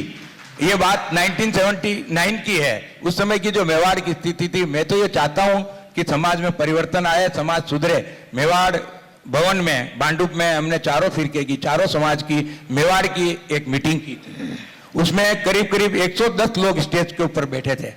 ये बात 1979 की है, उस समय की जो मेवाड़ की स्थिति थी। मैं तो ये चाहता हूं कि समाज में परिवर्तन आए, समाज सुधरे। मेवाड़ भवन में बांडुप में हमने चारों फिरके की, चारों समाज की, मेवाड़ की एक मीटिंग की थी। उसमें करीब 110 लोग स्टेज के ऊपर बैठे थे।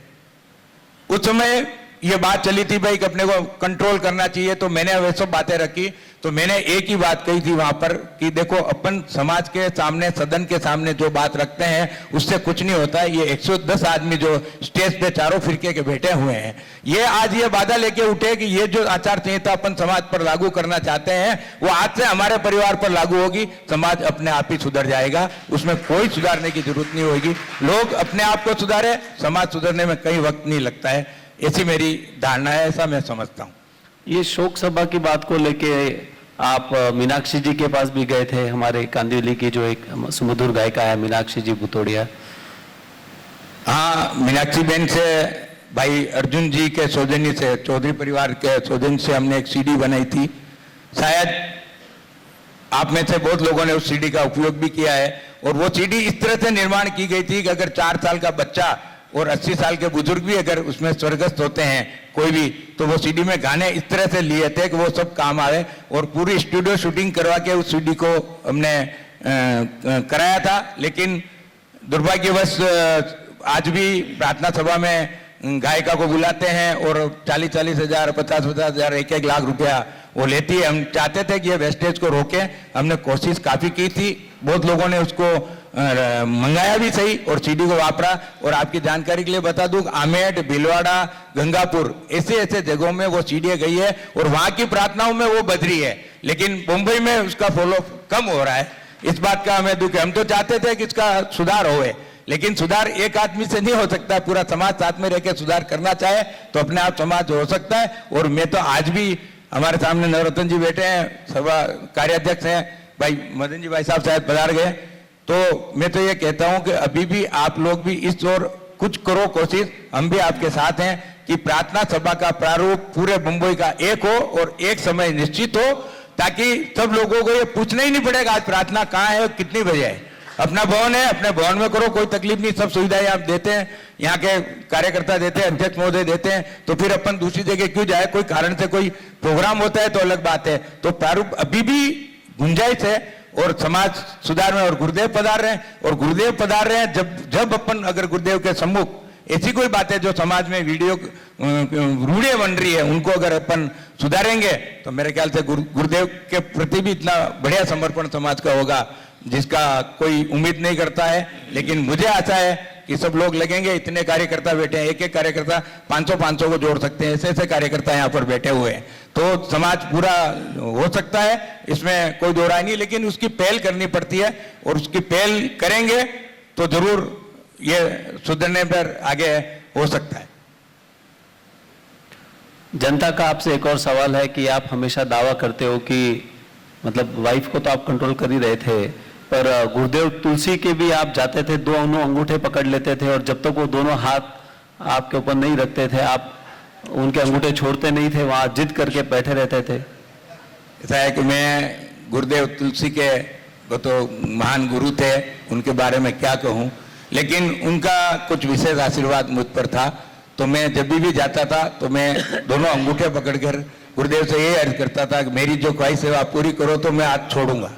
उस समय ये बात चली थी भाई कि अपने को कंट्रोल करना चाहिए, तो मैंने वे सब बातें रखी। तो मैंने एक ही बात कही थी वहां पर कि देखो, अपन समाज के सामने, सदन के सामने जो बात रखते हैं उससे कुछ नहीं होता है। ये 110 आदमी जो स्टेज पे चारों फिरके के बैठे हुए हैं, ये आज ये वादा लेके उठे कि ये जो आचार संहिता अपन समाज पर लागू करना चाहते हैं वो आज से हमारे परिवार पर लागू होगी, समाज अपने आप ही सुधर जाएगा, उसमें कोई सुधारने की जरूरत नहीं होगी। लोग अपने आप को सुधारे, समाज सुधरने में कई वक्त नहीं लगता है। ऐसी मेरी धारणा है, ऐसा मैं समझता हूं। ये शोक सभा की बात को लेके आप मीनाक्षी जी के पास भी गए थे, हमारे कांदिवली की जो एक सुमधुर गायिका है मीनाक्षी जी भुतोड़िया। हाँ, मीनाक्षी बहन से, भाई अर्जुन जी के सौजन्य से, चौधरी परिवार के सौजन्य से हमने एक सीडी बनाई थी। शायद आप में से बहुत लोगों ने उस सीडी का उपयोग भी किया है। और वो सीडी इस तरह से निर्माण की गई थी कि अगर 4 साल का बच्चा और 80 साल के बुजुर्ग भी अगर उसमें स्वर्गस्थ होते हैं कोई भी, तो वो सीडी में गाने इस तरह से लिए थे कि वो सब काम आए। और पूरी स्टूडियो शूटिंग करवा के उस सीडी को हमने कराया था। लेकिन दुर्भाग्यवश आज भी प्रार्थना सभा में गायिका को बुलाते हैं और 40-40 हजार, 50-50 हजार, 1-1 लाख रुपया वो लेती है। हम चाहते थे कि ये वेस्टेज को रोके, हमने कोशिश काफी की थी, बहुत लोगों ने उसको मंगाया भी सही और सीडी को वापरा। और आपकी जानकारी के लिए बता दूं, आमेठ, भीलवाड़ा, गंगापुर, ऐसे जगहों में वो सीडी गई है और वहां की प्रार्थनाओं में वो बज रही है। लेकिन मुंबई में उसका फॉलो कम हो रहा है, इस बात का हमें दुख है। हम तो चाहते थे कि इसका सुधार होए, लेकिन सुधार एक आदमी से नहीं हो सकता, पूरा समाज साथ में रहकर सुधार करना चाहे तो अपने आप समाज हो सकता है। और मैं तो आज भी, हमारे सामने नवरत्न जी बैठे हैं, सभा कार्याध्यक्ष हैं, भाई मदन जी भाई साहब शायद पधार गए, तो मैं तो ये कहता हूं कि अभी भी आप लोग भी इस ओर कुछ करो कोशिश, हम भी आपके साथ हैं कि प्रार्थना सभा का प्रारूप पूरे मुंबई का एक हो और एक समय निश्चित हो, ताकि सब लोगों को ये पूछना ही नहीं पड़ेगा आज प्रार्थना कहाँ है और कितनी बजे है। अपना भवन है, अपने भवन में करो, कोई तकलीफ नहीं, सब सुविधाएं आप देते हैं, यहाँ के कार्यकर्ता देते हैं, अध्यक्ष महोदय देते हैं, तो फिर अपन दूसरी जगह क्यों जाए। कोई कारण से कोई प्रोग्राम होता है तो अलग बात है। तो प्रारूप अभी भी गुंजाइश है और समाज सुधार में। और गुरुदेव पधार रहे हैं, और गुरुदेव पधार रहे हैं जब अपन अगर गुरुदेव के सम्मुख ऐसी कोई बात है जो समाज में वीडियो रूढ़े बन रही है, उनको अगर अपन सुधारेंगे तो मेरे ख्याल से गुरुदेव के प्रति भी इतना बढ़िया समर्पण समाज का होगा जिसका कोई उम्मीद नहीं करता है। लेकिन मुझे आशा है कि सब लोग लगेंगे, इतने कार्यकर्ता बैठे हैं, एक कार्यकर्ता 500 को जोड़ सकते हैं, ऐसे कार्यकर्ता यहाँ पर बैठे हुए हैं, तो समाज पूरा हो सकता है, इसमें कोई दो राय नहीं। लेकिन उसकी पहल करनी पड़ती है और उसकी पहल करेंगे तो जरूर ये सुधरने पर आगे हो सकता है। जनता का आपसे एक और सवाल है कि आप हमेशा दावा करते हो कि मतलब वाइफ को तो आप कंट्रोल कर ही रहे थे, पर गुरुदेव तुलसी के भी आप जाते थे, 2 अंगूठे पकड़ लेते थे और जब तक वो दोनों हाथ आपके ऊपर नहीं रखते थे, आप उनके अंगूठे छोड़ते नहीं थे, वहाँ जिद करके बैठे रहते थे? ऐसा है कि मैं गुरुदेव तुलसी के वो तो महान गुरु थे, उनके बारे में क्या कहूँ, लेकिन उनका कुछ विशेष आशीर्वाद मुझ पर था। तो मैं जब भी जाता था तो मैं दोनों अंगूठे पकड़कर गुरुदेव से ये अर्ज करता था कि मेरी जो ख्वाहिश है आप पूरी करो तो मैं हाथ छोड़ूंगा।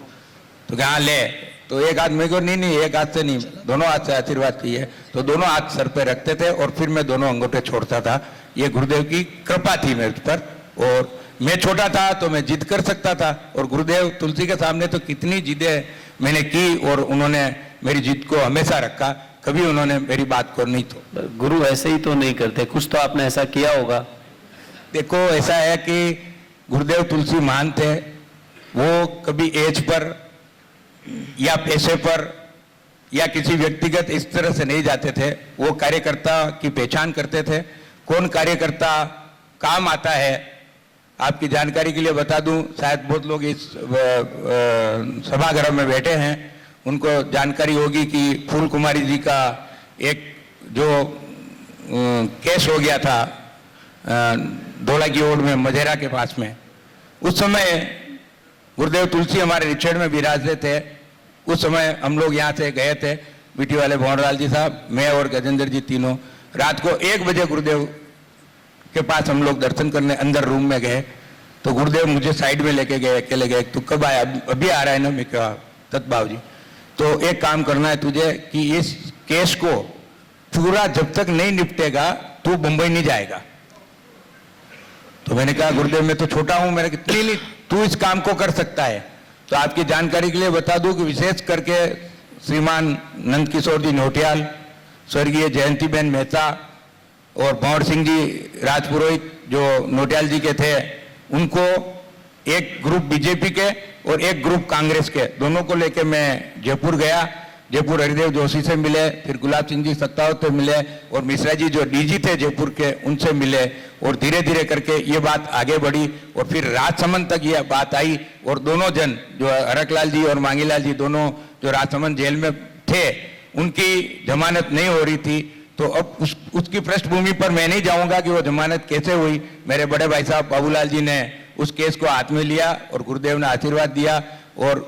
तो कहा ले, तो एक हाथ मेरे को नहीं एक हाथ से नहीं, दोनों हाथ से आशीर्वाद चाहिए, तो दोनों हाथ सर पे रखते थे और फिर मैं दोनों अंगूठे छोड़ता था। ये गुरुदेव की कृपा थी मेरे पर। और मैं छोटा था तो मैं जिद कर सकता था, और गुरुदेव तुलसी के सामने तो कितनी जिदें मैंने की और उन्होंने मेरी जिद को हमेशा रखा, कभी उन्होंने मेरी बात को नहीं तो। गुरु ऐसे ही तो नहीं करते, कुछ तो आपने ऐसा किया होगा। देखो ऐसा है कि गुरुदेव तुलसी महान थे, वो कभी एज पर या पैसे पर या किसी व्यक्तिगत इस तरह से नहीं जाते थे। वो कार्यकर्ता की पहचान करते थे, कौन कार्यकर्ता काम आता है। आपकी जानकारी के लिए बता दूं, शायद बहुत लोग इस सभागृह में बैठे हैं, उनको जानकारी होगी कि फूल कुमारी जी का एक जो केस हो गया था धोला की ओर में, मझेरा के पास में। उस समय गुरुदेव तुलसी हमारे रिचर्ड में विराजते थे। उस समय हम लोग यहाँ से गए थे, बीटी वाले भंवरलाल जी साहब, मैं और गजेंद्र जी, तीनों रात को 1 बजे गुरुदेव के पास हम लोग दर्शन करने अंदर रूम में गए। तो गुरुदेव मुझे साइड में लेके गए, अकेले गए। तू कब आया? अभी आ रहा है ना? मैं कहा तत्भाव जी, तो एक काम करना है तुझे कि इस केस को पूरा जब तक नहीं निपटेगा तू मुंबई नहीं जाएगा। तो मैंने कहा गुरुदेव मैं तो छोटा हूं, मेरे कितनी नहीं, तू इस काम को कर सकता है। तो आपकी जानकारी के लिए बता दूं कि विशेष करके श्रीमान नंद किशोर जी नोटियाल, स्वर्गीय जयंतीबेन मेहता और भंवर सिंह जी राजपुरोहित जो नोटियाल जी के थे, उनको एक ग्रुप बीजेपी के और एक ग्रुप कांग्रेस के, दोनों को लेके मैं जयपुर गया। जयपुर हरिदेव जोशी से मिले, फिर गुलाब सिंह जी सत्तावत से मिले, और मिश्रा जी जो डीजी थे जयपुर के, उनसे मिले। और धीरे धीरे करके ये बात आगे बढ़ी और फिर राजसमंद तक ये बात आई। और दोनों जन जो हरकलाल जी और मांगीलाल जी, दोनों जो राजसमंद जेल में थे, उनकी जमानत नहीं हो रही थी। तो अब उसकी पृष्ठभूमि पर मैं नहीं जाऊंगा कि वो जमानत कैसे हुई। मेरे बड़े भाई साहब बाबूलाल जी ने उस केस को हाथ में लिया और गुरुदेव ने आशीर्वाद दिया और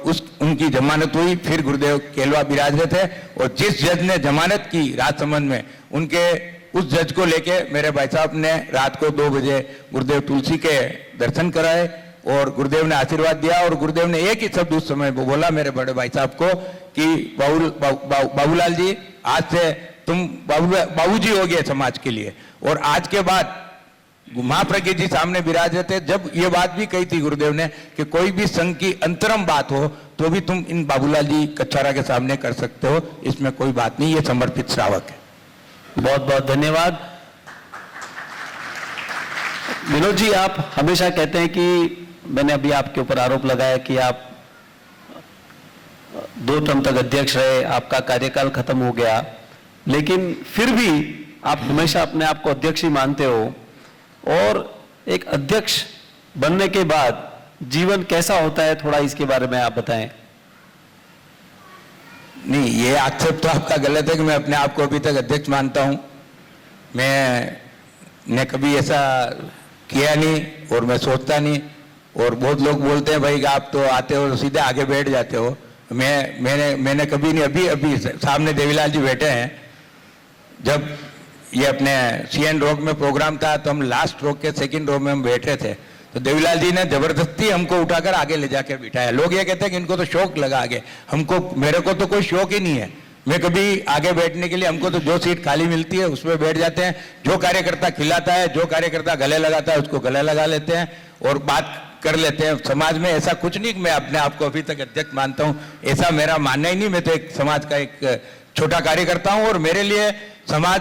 उनकी जमानत हुई। फिर गुरुदेव केलवा बिराज रहे थे, और जिस जज ने जमानत की राजसमंद में, उनके उस जज को लेके मेरे भाई साहब ने रात को 2 बजे गुरुदेव तुलसी के दर्शन कराए और गुरुदेव ने आशीर्वाद दिया। और गुरुदेव ने एक ही शब्द उस समय बोला मेरे बड़े भाई साहब को कि बाबूलाल जी, आज से तुम बाबूजी हो गए समाज के लिए। और आज के बाद महाप्रज्ञ जी सामने विराजे थे, जब ये बात भी कही थी गुरुदेव ने कि कोई भी संघ की अंतरम बात हो तो भी तुम इन बाबूलाल जी कच्छारा के सामने कर सकते हो, इसमें कोई बात नहीं, ये समर्पित श्रावक है। बहुत बहुत धन्यवाद। विनोद जी, आप हमेशा कहते हैं कि मैंने अभी आपके ऊपर आरोप लगाया कि आप 2 टर्म तक अध्यक्ष रहे, आपका कार्यकाल खत्म हो गया, लेकिन फिर भी आप हमेशा अपने आप को अध्यक्ष ही मानते हो। और एक अध्यक्ष बनने के बाद जीवन कैसा होता है, थोड़ा इसके बारे में आप बताएं। नहीं, ये आक्षेप तो आपका गलत है कि मैं अपने आप को अभी तक अध्यक्ष मानता हूं। मैंने कभी ऐसा किया नहीं और मैं सोचता नहीं। और बहुत लोग बोलते हैं भाई कि आप तो आते हो सीधे आगे बैठ जाते हो। मैंने कभी नहीं। अभी सामने देवीलाल जी बैठे हैं, जब ये अपने CN रोड में प्रोग्राम था तो हम लास्ट रो के 2nd रो में हम बैठे थे, तो देवीलाल जी ने जबरदस्ती हमको उठाकर आगे ले जाकर बिठाया। लोग ये कहते हैं कि इनको तो शौक लगा आगे, मेरे को तो कोई शौक ही नहीं है। मैं कभी आगे बैठने के लिए, हमको तो जो सीट खाली मिलती है उसमें बैठ जाते हैं। जो कार्यकर्ता खिलाता है, जो कार्यकर्ता गले लगाता है, उसको गले लगा लेते हैं और बात कर लेते हैं। समाज में ऐसा कुछ नहीं कि मैं अपने आप को अभी तक अध्यक्ष मानता हूं, ऐसा मेरा मानना ही नहीं। मैं तो एक समाज का एक छोटा कार्यकर्ता हूं और मेरे लिए समाज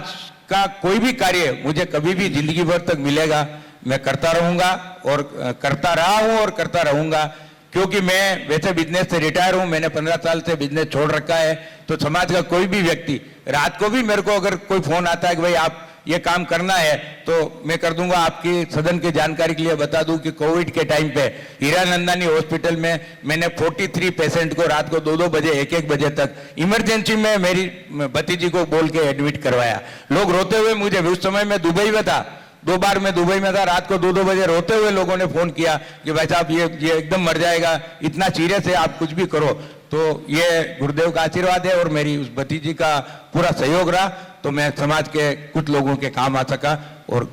का कोई भी कार्य मुझे कभी भी जिंदगी भर तक मिलेगा, मैं करता रहूंगा और करता रहा हूं और करता रहूंगा। क्योंकि मैं वैसे बिजनेस से रिटायर हूं, मैंने 15 साल से बिजनेस छोड़ रखा है। तो समाज का कोई भी व्यक्ति, रात को भी मेरे को अगर कोई फोन आता है कि भाई आप ये काम करना है तो मैं कर दूंगा। आपकी सदन की जानकारी के लिए बता दूं कि कोविड के टाइम पे हीरानंदानी हॉस्पिटल में मैंने 43 पेशेंट को रात को 2-2 बजे 1-1 बजे तक इमरजेंसी में मेरी भतीजी को बोल के एडमिट करवाया। लोग रोते हुए मुझे, उस समय मैं दुबई में था, 2 बार मैं दुबई में था, रात को 2-2 बजे रोते हुए लोगों ने फोन किया कि भाई साहब ये एकदम मर जाएगा, इतना सीरियस है, आप कुछ भी करो। तो ये गुरुदेव का आशीर्वाद है और मेरी उस भतीजी का पूरा सहयोग रहा तो मैं समाज के कुछ लोगों के काम आ सका। और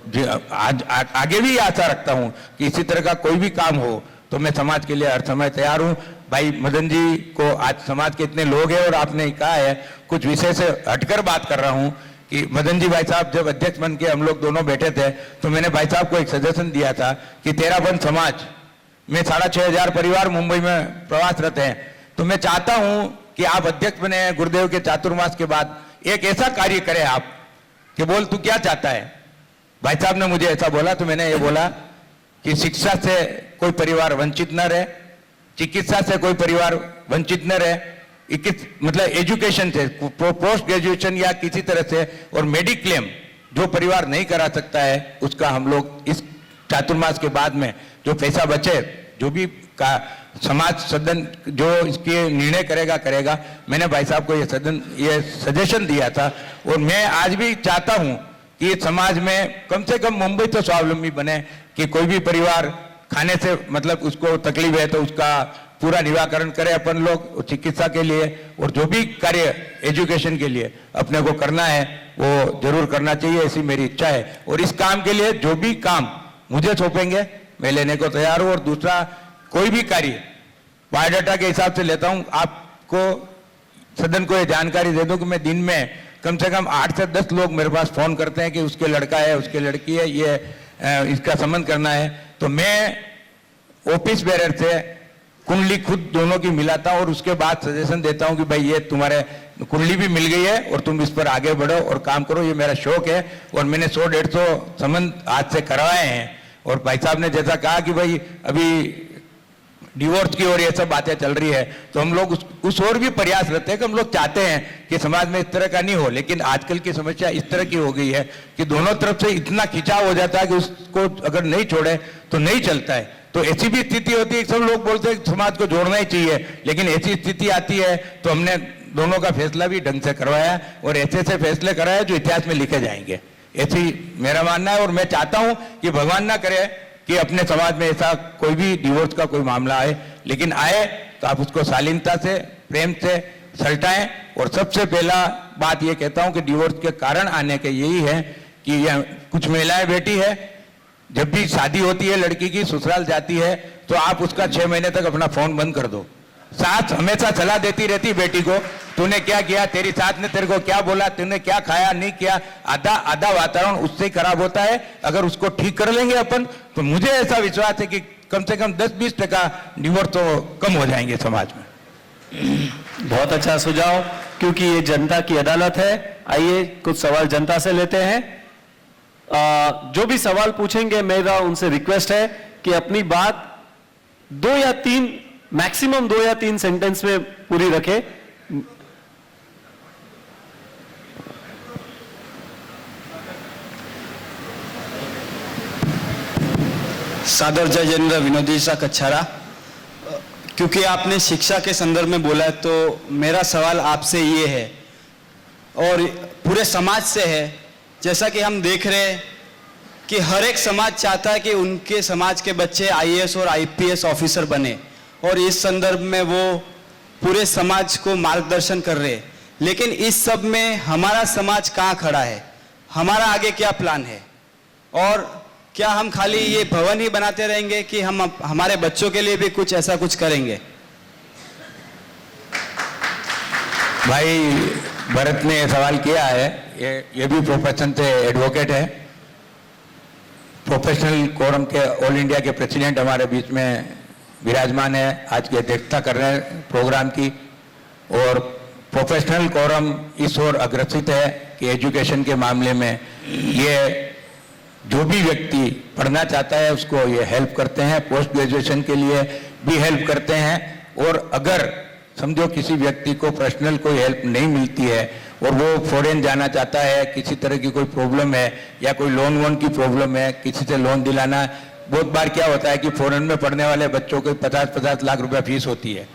आज आगे भी आशा रखता हूं कि इसी तरह का कोई भी काम हो तो मैं समाज के लिए हर समय तैयार हूं। भाई मदन जी को, आज समाज के इतने लोग हैं और आपने कहा है, कुछ विषय से हटकर बात कर रहा हूं कि मदन जी भाई साहब जब अध्यक्ष बन के हम लोग दोनों बैठे थे तो मैंने भाई साहब को एक सजेशन दिया था कि तेरापन समाज में 6500 परिवार मुंबई में प्रवासरत हैं, तो मैं चाहता हूं कि आप अध्यक्ष बने गुरुदेव के चातुर्मास के बाद एक ऐसा कार्य करें आप कि बोल तू क्या चाहता है। भाई साहब ने मुझे ऐसा बोला तो मैंने ये बोला कि शिक्षा से कोई परिवार वंचित न रहे, चिकित्सा से कोई परिवार वंचित न रहे, मतलब एजुकेशन से, पोस्ट ग्रेजुएशन या किसी तरह से, और मेडिक्लेम जो परिवार नहीं करा सकता है उसका हम लोग इस चातुर्मास के बाद में जो पैसा बचे, जो भी का समाज सदन जो इसके निर्णय करेगा। मैंने भाई साहब को ये सजेशन दिया था और मैं आज भी चाहता हूं कि समाज में कम से कम मुंबई तो स्वावलंबी बने कि कोई भी परिवार खाने से मतलब उसको तकलीफ है तो उसका पूरा निराकरण करे अपन लोग, चिकित्सा के लिए और जो भी कार्य एजुकेशन के लिए अपने को करना है वो जरूर करना चाहिए, ऐसी मेरी इच्छा है। और इस काम के लिए जो भी काम मुझे सौंपेंगे मैं लेने को तैयार हूं। और दूसरा, कोई भी कार्य बायोडाटा के हिसाब से लेता हूं। आपको सदन को ये जानकारी दे दूं कि मैं दिन में कम से कम 8 से 10 लोग मेरे पास फोन करते हैं कि उसके लड़का है, उसके लड़की है, ये इसका संबंध करना है। तो मैं ऑफिस बेरर से कुंडली खुद दोनों की मिलाता हूं और उसके बाद सजेशन देता हूं कि भाई ये तुम्हारे कुंडली भी मिल गई है और तुम इस पर आगे बढ़ो और काम करो। ये मेरा शौक है और मैंने 100-150 संबंध आज से करवाए हैं। और भाई साहब ने जैसा कहा कि भाई अभी डिवोर्स की ओर ये सब बातें चल रही है तो हम लोग उस ओर भी प्रयास रहते हैं कि हम लोग चाहते हैं कि समाज में इस तरह का नहीं हो, लेकिन आजकल की समस्या इस तरह की हो गई है कि दोनों तरफ से इतना खिंचाव हो जाता है कि उसको अगर नहीं छोड़े तो नहीं चलता है। तो ऐसी भी स्थिति होती है, सब लोग बोलते हैं समाज को जोड़ना ही चाहिए, लेकिन ऐसी स्थिति आती है तो हमने दोनों का फैसला भी ढंग से करवाया और ऐसे ऐसे फैसले कराए जो इतिहास में लिखे जाएंगे, ऐसी मेरा मानना है। और मैं चाहता हूं कि भगवान ना करे कि अपने समाज में ऐसा कोई भी डिवोर्स का कोई मामला आए, लेकिन आए तो आप उसको शालीनता से, प्रेम से सलटाएं। और सबसे पहला बात ये कहता हूं कि डिवोर्स के कारण आने के यही है कि यह कुछ महिलाएं बेटी है, जब भी शादी होती है लड़की की, ससुराल जाती है तो आप उसका 6 महीने तक अपना फोन बंद कर दो। सास हमेशा सलाह देती रहती बेटी को, तूने क्या किया, तेरी सास ने तेरे को क्या बोला, तूने क्या खाया नहीं किया, आधा वातावरण उससे ही खराब होता है। अगर उसको ठीक कर लेंगे अपन तो मुझे ऐसा विश्वास है कि कम से कम 10-20% डिवोर्स तो कम हो जाएंगे समाज में। बहुत अच्छा सुझाव, क्योंकि ये जनता की अदालत है। आइए कुछ सवाल जनता से लेते हैं। जो भी सवाल पूछेंगे मेरा उनसे रिक्वेस्ट है कि अपनी बात 2 या 3, मैक्सिमम 2 या 3 सेंटेंस में पूरी रखें। सादर जय जिनेन्द्र विनोदी सा कच्छारा। क्योंकि आपने शिक्षा के संदर्भ में बोला है तो मेरा सवाल आपसे ये है और पूरे समाज से है। जैसा कि हम देख रहे हैं कि हर एक समाज चाहता है कि उनके समाज के बच्चे IAS और IPS ऑफिसर बने और इस संदर्भ में वो पूरे समाज को मार्गदर्शन कर रहे हैं। लेकिन इस सब में हमारा समाज कहाँ खड़ा है, हमारा आगे क्या प्लान है और क्या हम खाली ये भवन ही बनाते रहेंगे कि हम हमारे बच्चों के लिए भी कुछ ऐसा कुछ करेंगे? भाई भरत ने सवाल किया है, ये भी प्रोफेशन से एडवोकेट है, प्रोफेशनल कोरम के ऑल इंडिया के प्रेसिडेंट हमारे बीच में विराजमान है, आज की अध्यक्षता कर रहे हैं प्रोग्राम की। और प्रोफेशनल कोरम इस ओर अग्रसित है कि एजुकेशन के मामले में ये जो भी व्यक्ति पढ़ना चाहता है उसको ये हेल्प करते हैं, पोस्ट ग्रेजुएशन के लिए भी हेल्प करते हैं। और अगर समझो किसी व्यक्ति को पर्सनल कोई हेल्प नहीं मिलती है और वो फॉरेन जाना चाहता है, किसी तरह की कोई प्रॉब्लम है या कोई लोन वोन की प्रॉब्लम है, किसी से लोन दिलाना, बहुत बार क्या होता है कि फॉरेन में पढ़ने वाले बच्चों को 50-50 लाख रुपया फीस होती है।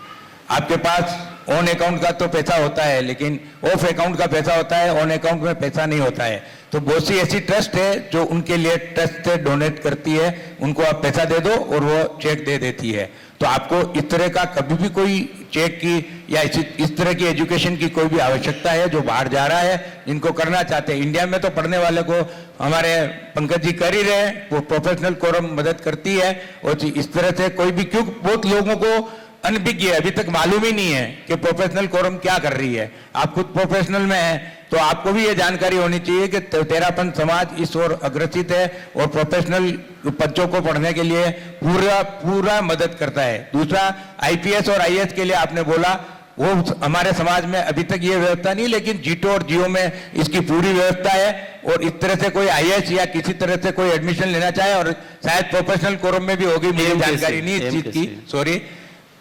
आपके पास ऑन अकाउंट का तो पैसा होता है, लेकिन ऑफ अकाउंट का पैसा होता है, ऑन अकाउंट में पैसा नहीं होता है। तो बहुत सी ऐसी ट्रस्ट है जो उनके लिए ट्रस्ट से डोनेट करती है, उनको आप पैसा दे दो और वो चेक दे देती है। तो आपको इस तरह का कभी भी कोई चेक की या इस तरह की एजुकेशन की कोई भी आवश्यकता है जो बाहर जा रहा है, जिनको करना चाहते हैं, इंडिया में तो पढ़ने वाले को हमारे पंकज जी कर ही रहे हैं, वो प्रोफेशनल कोरम मदद करती है। और इस तरह से कोई भी, क्यों बहुत लोगों को अनभिज्ञ है, अभी तक मालूम ही नहीं है कि प्रोफेशनल कोरम क्या कर रही है। आप खुद प्रोफेशनल में हैं तो आपको भी ये जानकारी होनी चाहिए कि तेरापन समाज इस ओर अग्रसित है और प्रोफेशनल बच्चों को पढ़ने के लिए पूरा मदद करता है। दूसरा, आईपीएस और आईएएस के लिए आपने बोला, वो हमारे समाज में अभी तक ये व्यवस्था नहीं, लेकिन जीटो और जियो में इसकी पूरी व्यवस्था है। और इस तरह से कोई आईएएस या किसी तरह से कोई एडमिशन लेना चाहे, और शायद प्रोफेशनल कोरम में भी होगी, मुझे जानकारी नहीं इस चीज की, सॉरी।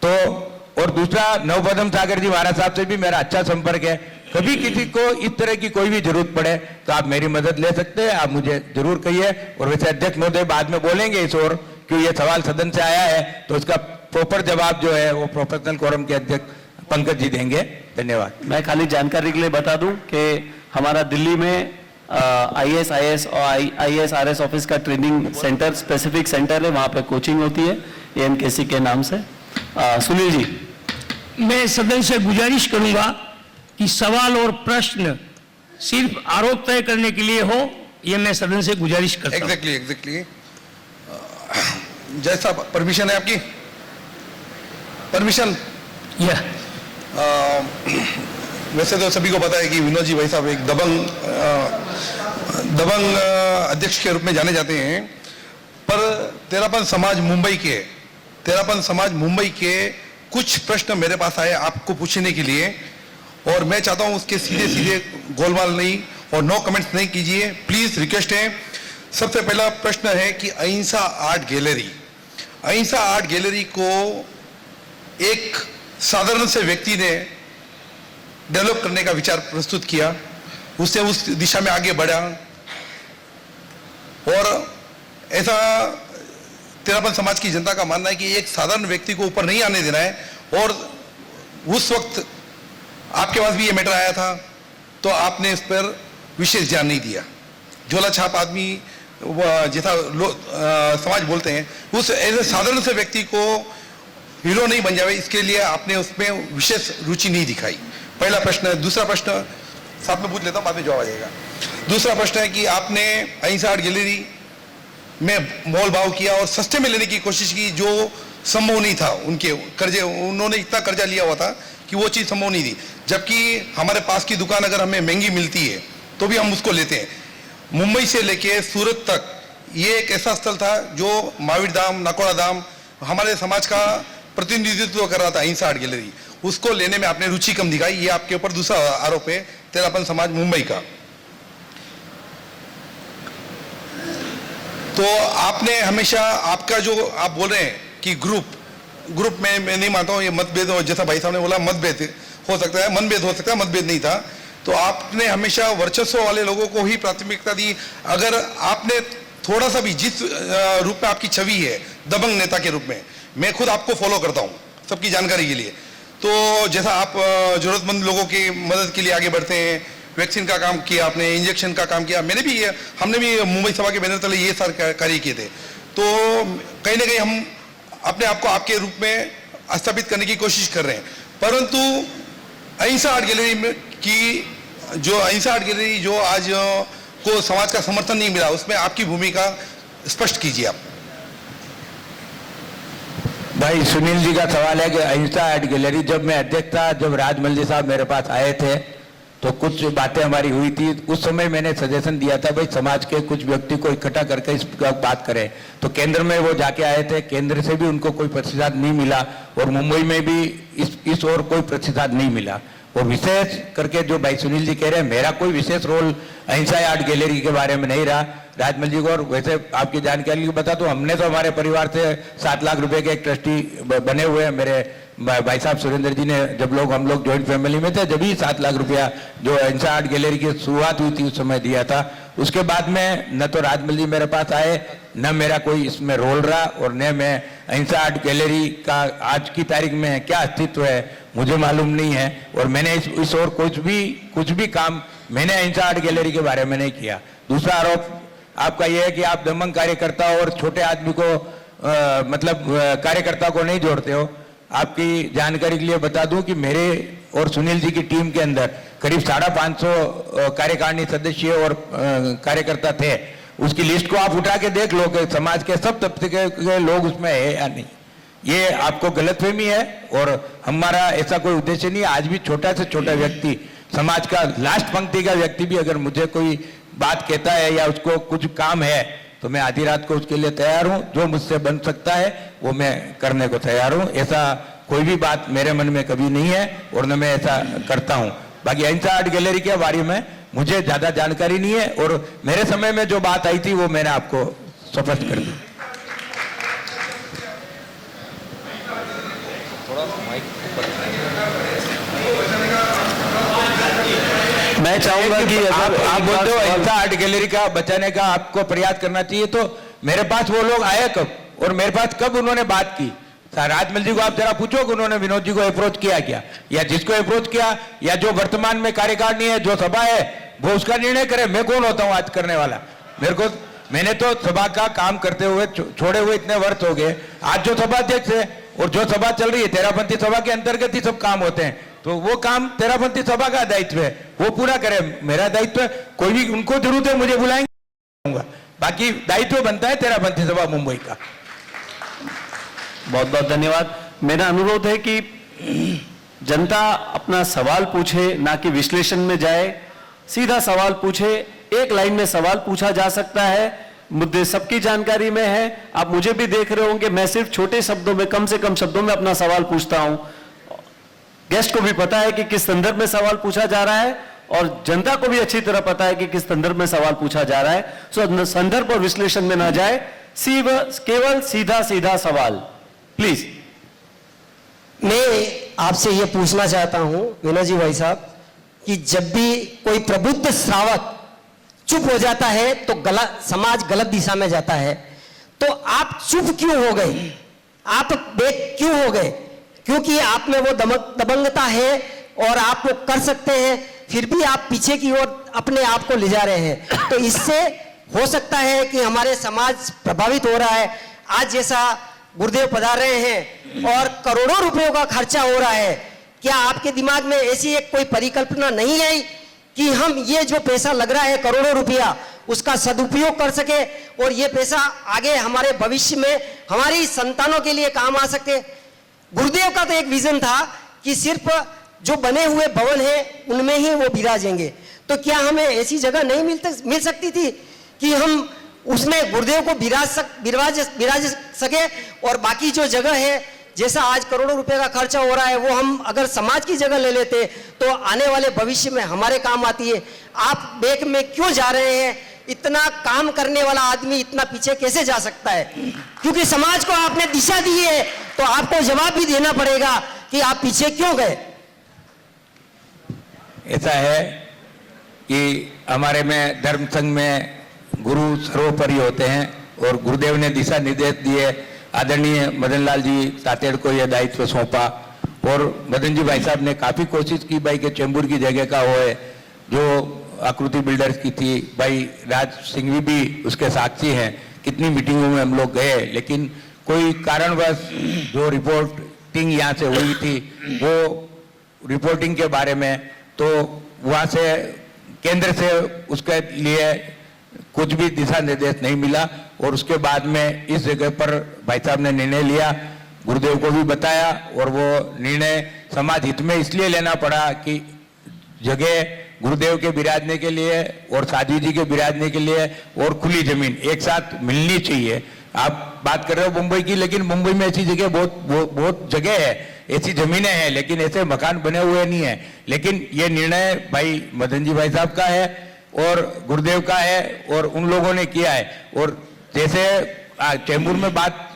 तो और दूसरा, नवपदम सागर जी महाराज साहब से भी मेरा अच्छा संपर्क है। कभी किसी को इस तरह की कोई भी जरूरत पड़े तो आप मेरी मदद ले सकते हैं, आप मुझे जरूर कहिए। और वैसे अध्यक्ष महोदय बाद में बोलेंगे इस ओर, क्यों ये सवाल सदन से आया है तो उसका प्रॉपर जवाब जो है वो प्रोफेशनल कोरम के अध्यक्ष पंकज जी देंगे। धन्यवाद। मैं खाली जानकारी के लिए बता दूं कि हमारा दिल्ली में आईएएस, आईएएस और आईएएस आरएस ऑफिस का ट्रेनिंग सेंटर, स्पेसिफिक सेंटर है, वहां पे कोचिंग होती है एएनकेसी के नाम से। सुनील जी, मैं सदन से गुजारिश करूंगा कि सवाल और प्रश्न सिर्फ आरोप तय करने के लिए हो, ये मैं सदन से गुजारिश करता हूं। एग्जैक्टली जैसा परमिशन है आपकी, परमिशन। यह वैसे तो सभी को पता है कि विनोद जी भाई साहब एक दबंग अध्यक्ष के रूप में जाने जाते हैं, पर तेरापन समाज मुंबई के कुछ प्रश्न मेरे पास आए आपको पूछने के लिए, और मैं चाहता हूं उसके सीधे गोलमाल नहीं और नो कमेंट्स नहीं कीजिए, प्लीज रिक्वेस्ट है। सबसे पहला प्रश्न है कि अहिंसा आर्ट गैलरी को एक साधारण से व्यक्ति ने डेवलप करने का विचार प्रस्तुत किया, उससे उस दिशा में आगे बढ़ा, और ऐसा तेरापन समाज की जनता का मानना है कि एक साधारण व्यक्ति को ऊपर नहीं आने देना है। और उस वक्त आपके पास भी ये मैटर आया था तो आपने इस पर विशेष ध्यान नहीं दिया। झोला छाप आदमी जैसा समाज बोलते हैं, उस ऐसे साधारण से व्यक्ति को हीरो नहीं बन जाए, इसके लिए आपने उसमें विशेष रुचि नहीं दिखाई। पहला प्रश्न है। दूसरा प्रश्न साथ में पूछ लेता हूं, बाद में जवाब आ जाएगा। दूसरा प्रश्न है कि आपने अहिंसा आर्ट गैलरी में मोल भाव किया और सस्ते में लेने की कोशिश की, जो संभव नहीं था। उनके कर्जे, उन्होंने इतना कर्जा लिया हुआ था कि वो चीज संभव नहीं थी, जबकि हमारे पास की दुकान अगर हमें महंगी मिलती है तो भी हम उसको लेते हैं। मुंबई से लेके सूरत तक ये एक ऐसा स्थल था जो महावीर धाम, नाकोड़ा धाम हमारे समाज का प्रतिनिधित्व कर रहा था। अहिंसा आर्ट गैलरी, उसको लेने में आपने रुचि कम दिखाई, ये आपके ऊपर दूसरा आरोप है तेरापन समाज मुंबई का। तो आपने हमेशा, आपका जो आप बोल रहे हैं कि ग्रुप में मैं नहीं मानता हूं, ये मतभेद, और जैसा भाई साहब ने बोला मतभेद हो सकता है, मनभेद हो सकता है, मतभेद नहीं था। तो आपने हमेशा वर्चस्व वाले लोगों को ही प्राथमिकता दी। अगर आपने थोड़ा सा भी, जिस रूप में आपकी छवि है दबंग नेता के रूप में, मैं खुद आपको फॉलो करता हूं सबकी जानकारी के लिए, तो जैसा आप जरूरतमंद लोगों की मदद के लिए आगे बढ़ते हैं, वैक्सीन का काम किया आपने, इंजेक्शन का काम किया, हमने भी मुंबई सभा के बैनर तले ये सारे कार्य किए थे। तो कहीं ना कहीं हम अपने आप को आपके रूप में स्थापित करने की कोशिश कर रहे हैं। परंतु अहिंसा आर्ट गैलरी में की जो अहिंसा आर्ट गैलरी जो आज को समाज का समर्थन नहीं मिला, उसमें आपकी भूमिका स्पष्ट कीजिए आप। भाई सुनील जी का सवाल है कि अहिंसा आर्ट गैलरी, जब मैं अध्यक्ष था, जब राजमल साहब मेरे पास आए थे तो कुछ बातें हमारी हुई थी। उस समय मैंने सजेशन दिया था भाई समाज के कुछ व्यक्ति को इकट्ठा करके इस बात करें। तो केंद्र में वो जाके आए थे, केंद्र से भी उनको कोई प्रतिसाद नहीं मिला, और मुंबई में भी इस ओर कोई प्रतिसाद नहीं मिला। और विशेष करके जो भाई सुनील जी कह रहे हैं, मेरा कोई विशेष रोल अहिंसा आर्ट गैलरी के बारे में नहीं रहा। राजमल जी को। और वैसे आपकी जानकारी के लिए बता तो हमने तो हमारे परिवार से 7 लाख रुपए के एक ट्रस्टी बने हुए हैं। मेरे भाई साहब सुरेंद्र जी ने, जब हम लोग जॉइंट फैमिली में थे, जब ही 7 लाख रुपया जो अहिंसा आर्ट गैलरी की शुरुआत हुई थी उस समय दिया था। उसके बाद में न तो राजमल जी मेरे पास आए, न मेरा कोई इसमें रोल रहा, और न मैं अहिंसा आर्ट गैलरी का आज की तारीख में क्या अस्तित्व है मुझे मालूम नहीं है। और मैंने इस और कुछ भी काम मैंने अहिंसा आर्ट गैलरी के बारे में नहीं किया। दूसरा आरोप आपका यह है कि आप दमंग कार्यकर्ता और छोटे आदमी को कार्यकर्ता को नहीं जोड़ते हो। आपकी जानकारी के लिए बता दूं कि मेरे और सुनील जी की टीम के अंदर करीब 550 कार्यकारिणी सदस्य और कार्यकर्ता थे। उसकी लिस्ट को आप उठा के देख लो कि समाज के सब तबके के लोग उसमें है या नहीं। ये आपको गलतफहमी है और हमारा ऐसा कोई उद्देश्य नहीं। आज भी छोटा से छोटा व्यक्ति, समाज का लास्ट पंक्ति का व्यक्ति भी अगर मुझे कोई बात कहता है या उसको कुछ काम है तो मैं आधी रात को उसके लिए तैयार हूं। जो मुझसे बन सकता है वो मैं करने को तैयार हूं। ऐसा कोई भी बात मेरे मन में कभी नहीं है और न मैं ऐसा करता हूं। बाकी अहिंसा आर्ट गैलरी के बारे में मुझे ज्यादा जानकारी नहीं है और मेरे समय में जो बात आई थी वो मैंने आपको स्पष्ट कर दी। मैं चाहूंगा कि अगर आप बोलते हो अहिंसा आर्ट गैलरी का बचाने का आपको प्रयास करना चाहिए, तो मेरे पास वो लोग आए कब और मेरे पास कब उन्होंने बात की? राजमल जी को आप जरा पूछो कि उन्होंने विनोद जी को अप्रोच किया क्या, या जिसको अप्रोच किया या जो वर्तमान में कार्यकारिणी है, जो सभा है, वो उसका निर्णय करे। मैं कौन होता हूं आज करने वाला? मैंने तो सभा का काम करते हुए छोड़े हुए इतने वर्ष हो गए। आज जो सभा अध्यक्ष है और जो सभा चल रही है, तेरापंथी सभा के अंतर्गत ही सब काम होते हैं, तो वो काम तेरापंथी सभा का दायित्व है, वो पूरा करे। मेरा दायित्व है, कोई भी उनको जरूरत है मुझे बुलाएंगे, बाकी दायित्व बनता है तेरापंथी सभा मुंबई का। बहुत बहुत धन्यवाद। मेरा अनुरोध है कि जनता अपना सवाल पूछे, ना कि विश्लेषण में जाए। सीधा सवाल पूछे, एक लाइन में सवाल पूछा जा सकता है, मुद्दे सबकी जानकारी में है। आप मुझे भी देख रहे होंगे, मैं सिर्फ छोटे शब्दों में, कम से कम शब्दों में अपना सवाल पूछता हूं। गेस्ट को भी पता है कि किस संदर्भ में सवाल पूछा जा रहा है और जनता को भी अच्छी तरह पता है कि किस संदर्भ में सवाल पूछा जा रहा है। सो संदर्भ और विश्लेषण में ना जाए, केवल सीधा सीधा सवाल, प्लीज। मैं आपसे यह पूछना चाहता हूं विनोद जी भाई साहब कि जब भी कोई प्रबुद्ध श्रावक चुप हो जाता है तो समाज गलत दिशा में जाता है, तो आप चुप क्यों हो गए? आप बेक क्यों हो गए? क्योंकि आप में वो दबंगता है और आप वो कर सकते हैं, फिर भी आप पीछे की ओर अपने आप को ले जा रहे हैं। तो इससे हो सकता है कि हमारे समाज प्रभावित हो रहा है। आज जैसा गुरुदेव पधार रहे हैं और करोड़ों रुपयों का खर्चा हो रहा है, क्या आपके दिमाग में ऐसी एक कोई परिकल्पना नहीं आई कि हम ये जो पैसा लग रहा है करोड़ों रुपया, उसका सदुपयोग कर सके और ये पैसा आगे हमारे भविष्य में हमारी संतानों के लिए काम आ सके? गुरुदेव का तो एक विजन था कि सिर्फ जो बने हुए भवन हैं उनमें ही वो विराजेंगे। तो क्या हमें ऐसी जगह नहीं मिल सकती थी कि हम उसमें गुरुदेव को विराज सके और बाकी जो जगह है, जैसा आज करोड़ों रुपए का खर्चा हो रहा है, वो हम अगर समाज की जगह ले लेते तो आने वाले भविष्य में हमारे काम आती है। आप बेक में क्यों जा रहे हैं? इतना काम करने वाला आदमी इतना पीछे कैसे जा सकता है? क्योंकि समाज को आपने दिशा दी है तो आपको जवाब भी देना पड़ेगा कि आप पीछे क्यों गए। ऐसा है कि हमारे में धर्म संघ में गुरु सर्वोपरि होते हैं और गुरुदेव ने दिशा निर्देश दिए। आदरणीय मदन लाल जी तातेड़ को यह दायित्व सौंपा और मदन जी भाई साहब ने काफी कोशिश की भाई के चेंबूर की जगह का हो है, जो आकृति बिल्डर्स की थी। भाई राज सिंघवी भी उसके साक्षी हैं। कितनी मीटिंगों में हम लोग गए, लेकिन कोई कारणवश जो रिपोर्टिंग यहाँ से हुई थी वो रिपोर्टिंग के बारे में, तो वहाँ से केंद्र से उसके लिए कुछ भी दिशा निर्देश नहीं मिला और उसके बाद में इस जगह पर भाई साहब ने निर्णय लिया, गुरुदेव को भी बताया और वो निर्णय समाज हित में इसलिए लेना पड़ा कि जगह गुरुदेव के विराजने के लिए और साध्वी जी के विराजने के लिए और खुली जमीन एक साथ मिलनी चाहिए। आप बात कर रहे हो मुंबई की, लेकिन मुंबई में ऐसी जगह बहुत जगह है, ऐसी जमीनें हैं, लेकिन ऐसे मकान बने हुए नहीं है। लेकिन ये निर्णय भाई मदन जी भाई साहब का है और गुरुदेव का है और उन लोगों ने किया है। और जैसे चैम्बूर में बात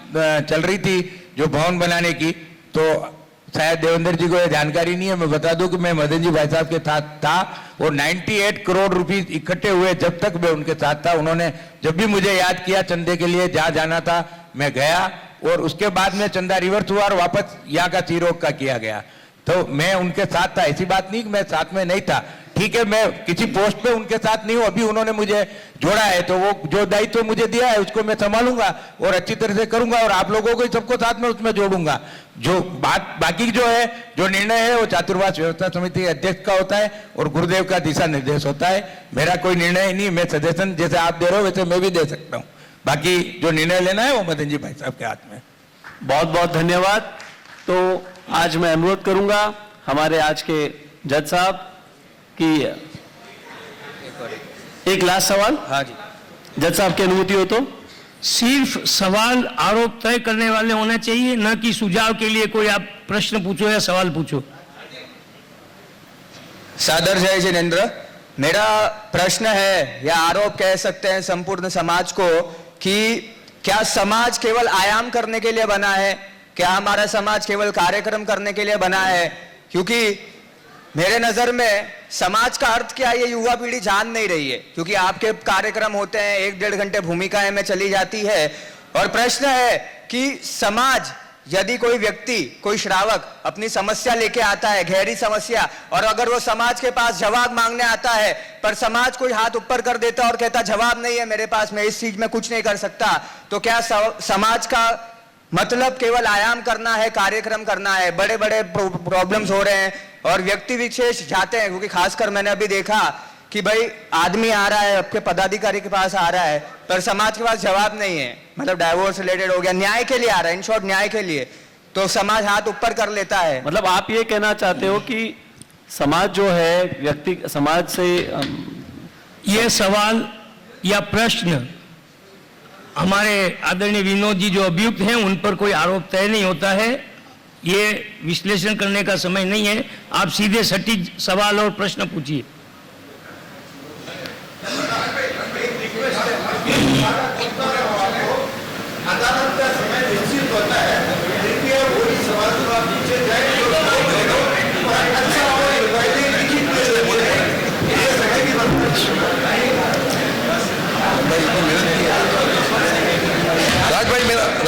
चल रही थी जो भवन बनाने की, तो शायद देवेंद्र जी को यह जानकारी नहीं है, मैं बता दूं कि मैं मदन जी भाई साहब के साथ था और 98 करोड़ रुपए इकट्ठे हुए जब तक मैं उनके साथ था। उन्होंने जब भी मुझे याद किया चंदे के लिए जहां जाना था मैं गया, और उसके बाद में चंदा रिवर्स हुआ और वापस यहाँ का सीरोग का किया गया। तो मैं उनके साथ था, ऐसी बात नहीं कि मैं साथ में नहीं था। ठीक है, मैं किसी पोस्ट पे उनके साथ नहीं हूं, अभी उन्होंने मुझे जोड़ा है तो वो जो दायित्व मुझे दिया है उसको मैं संभालूंगा और अच्छी तरह से करूंगा और आप लोगों को सबको साथ में उसमें जोड़ूंगा। जो बात बाकी जो है, जो निर्णय है वो चातुर्मास व्यवस्था समिति के अध्यक्ष का होता है और गुरुदेव का दिशा निर्देश होता है। मेरा कोई निर्णय नहीं, मैं सजेशन जैसे आप दे रहे हो वैसे मैं भी दे सकता हूँ। बाकी जो निर्णय लेना है वो मदन जी भाई साहब के हाथ में। बहुत बहुत धन्यवाद। तो आज मैं अनुरोध करूंगा हमारे आज के जज साहब कि एक लास्ट सवाल। हाँ जी, जज साहब की अनुमति हो तो। सिर्फ सवाल आरोप तय करने वाले होना चाहिए, न कि सुझाव के लिए कोई आप प्रश्न पूछो या सवाल पूछो। सादर जय जिनेंद्र, मेरा प्रश्न है या आरोप कह सकते हैं संपूर्ण समाज को कि क्या समाज केवल आयाम करने के लिए बना है? क्या हमारा समाज केवल कार्यक्रम करने के लिए बना है? क्योंकि मेरे नजर में समाज का अर्थ क्या है ये युवा पीढ़ी जान नहीं रही है, क्योंकि आपके कार्यक्रम होते हैं 1-1.5 घंटे भूमिकाएं में चली जाती है। और प्रश्न है कि समाज, यदि कोई व्यक्ति, कोई श्रावक अपनी समस्या लेके आता है, गहरी समस्या, और अगर वो समाज के पास जवाब मांगने आता है पर समाज कोई हाथ ऊपर कर देता और कहता जवाब नहीं है मेरे पास, मैं इस चीज में कुछ नहीं कर सकता, तो क्या समाज का मतलब केवल आयाम करना है, कार्यक्रम करना है? बड़े बड़े प्रॉब्लम्स हो रहे हैं और व्यक्ति विशेष जाते हैं, क्योंकि खासकर मैंने अभी देखा कि भाई आदमी आ रहा है आपके पदाधिकारी के पास आ रहा है पर समाज के पास जवाब नहीं है, मतलब डाइवोर्स रिलेटेड हो गया, न्याय के लिए आ रहा है, इन शॉर्ट न्याय के लिए, तो समाज हाथ ऊपर कर लेता है। मतलब आप ये कहना चाहते हो कि समाज जो है व्यक्ति समाज से ये सवाल या प्रश्न हमारे आदरणीय विनोद जी जो अभियुक्त हैं उन पर कोई आरोप तय नहीं होता है, ये विश्लेषण करने का समय नहीं है। आप सीधे सटीक सवाल और प्रश्न पूछिए।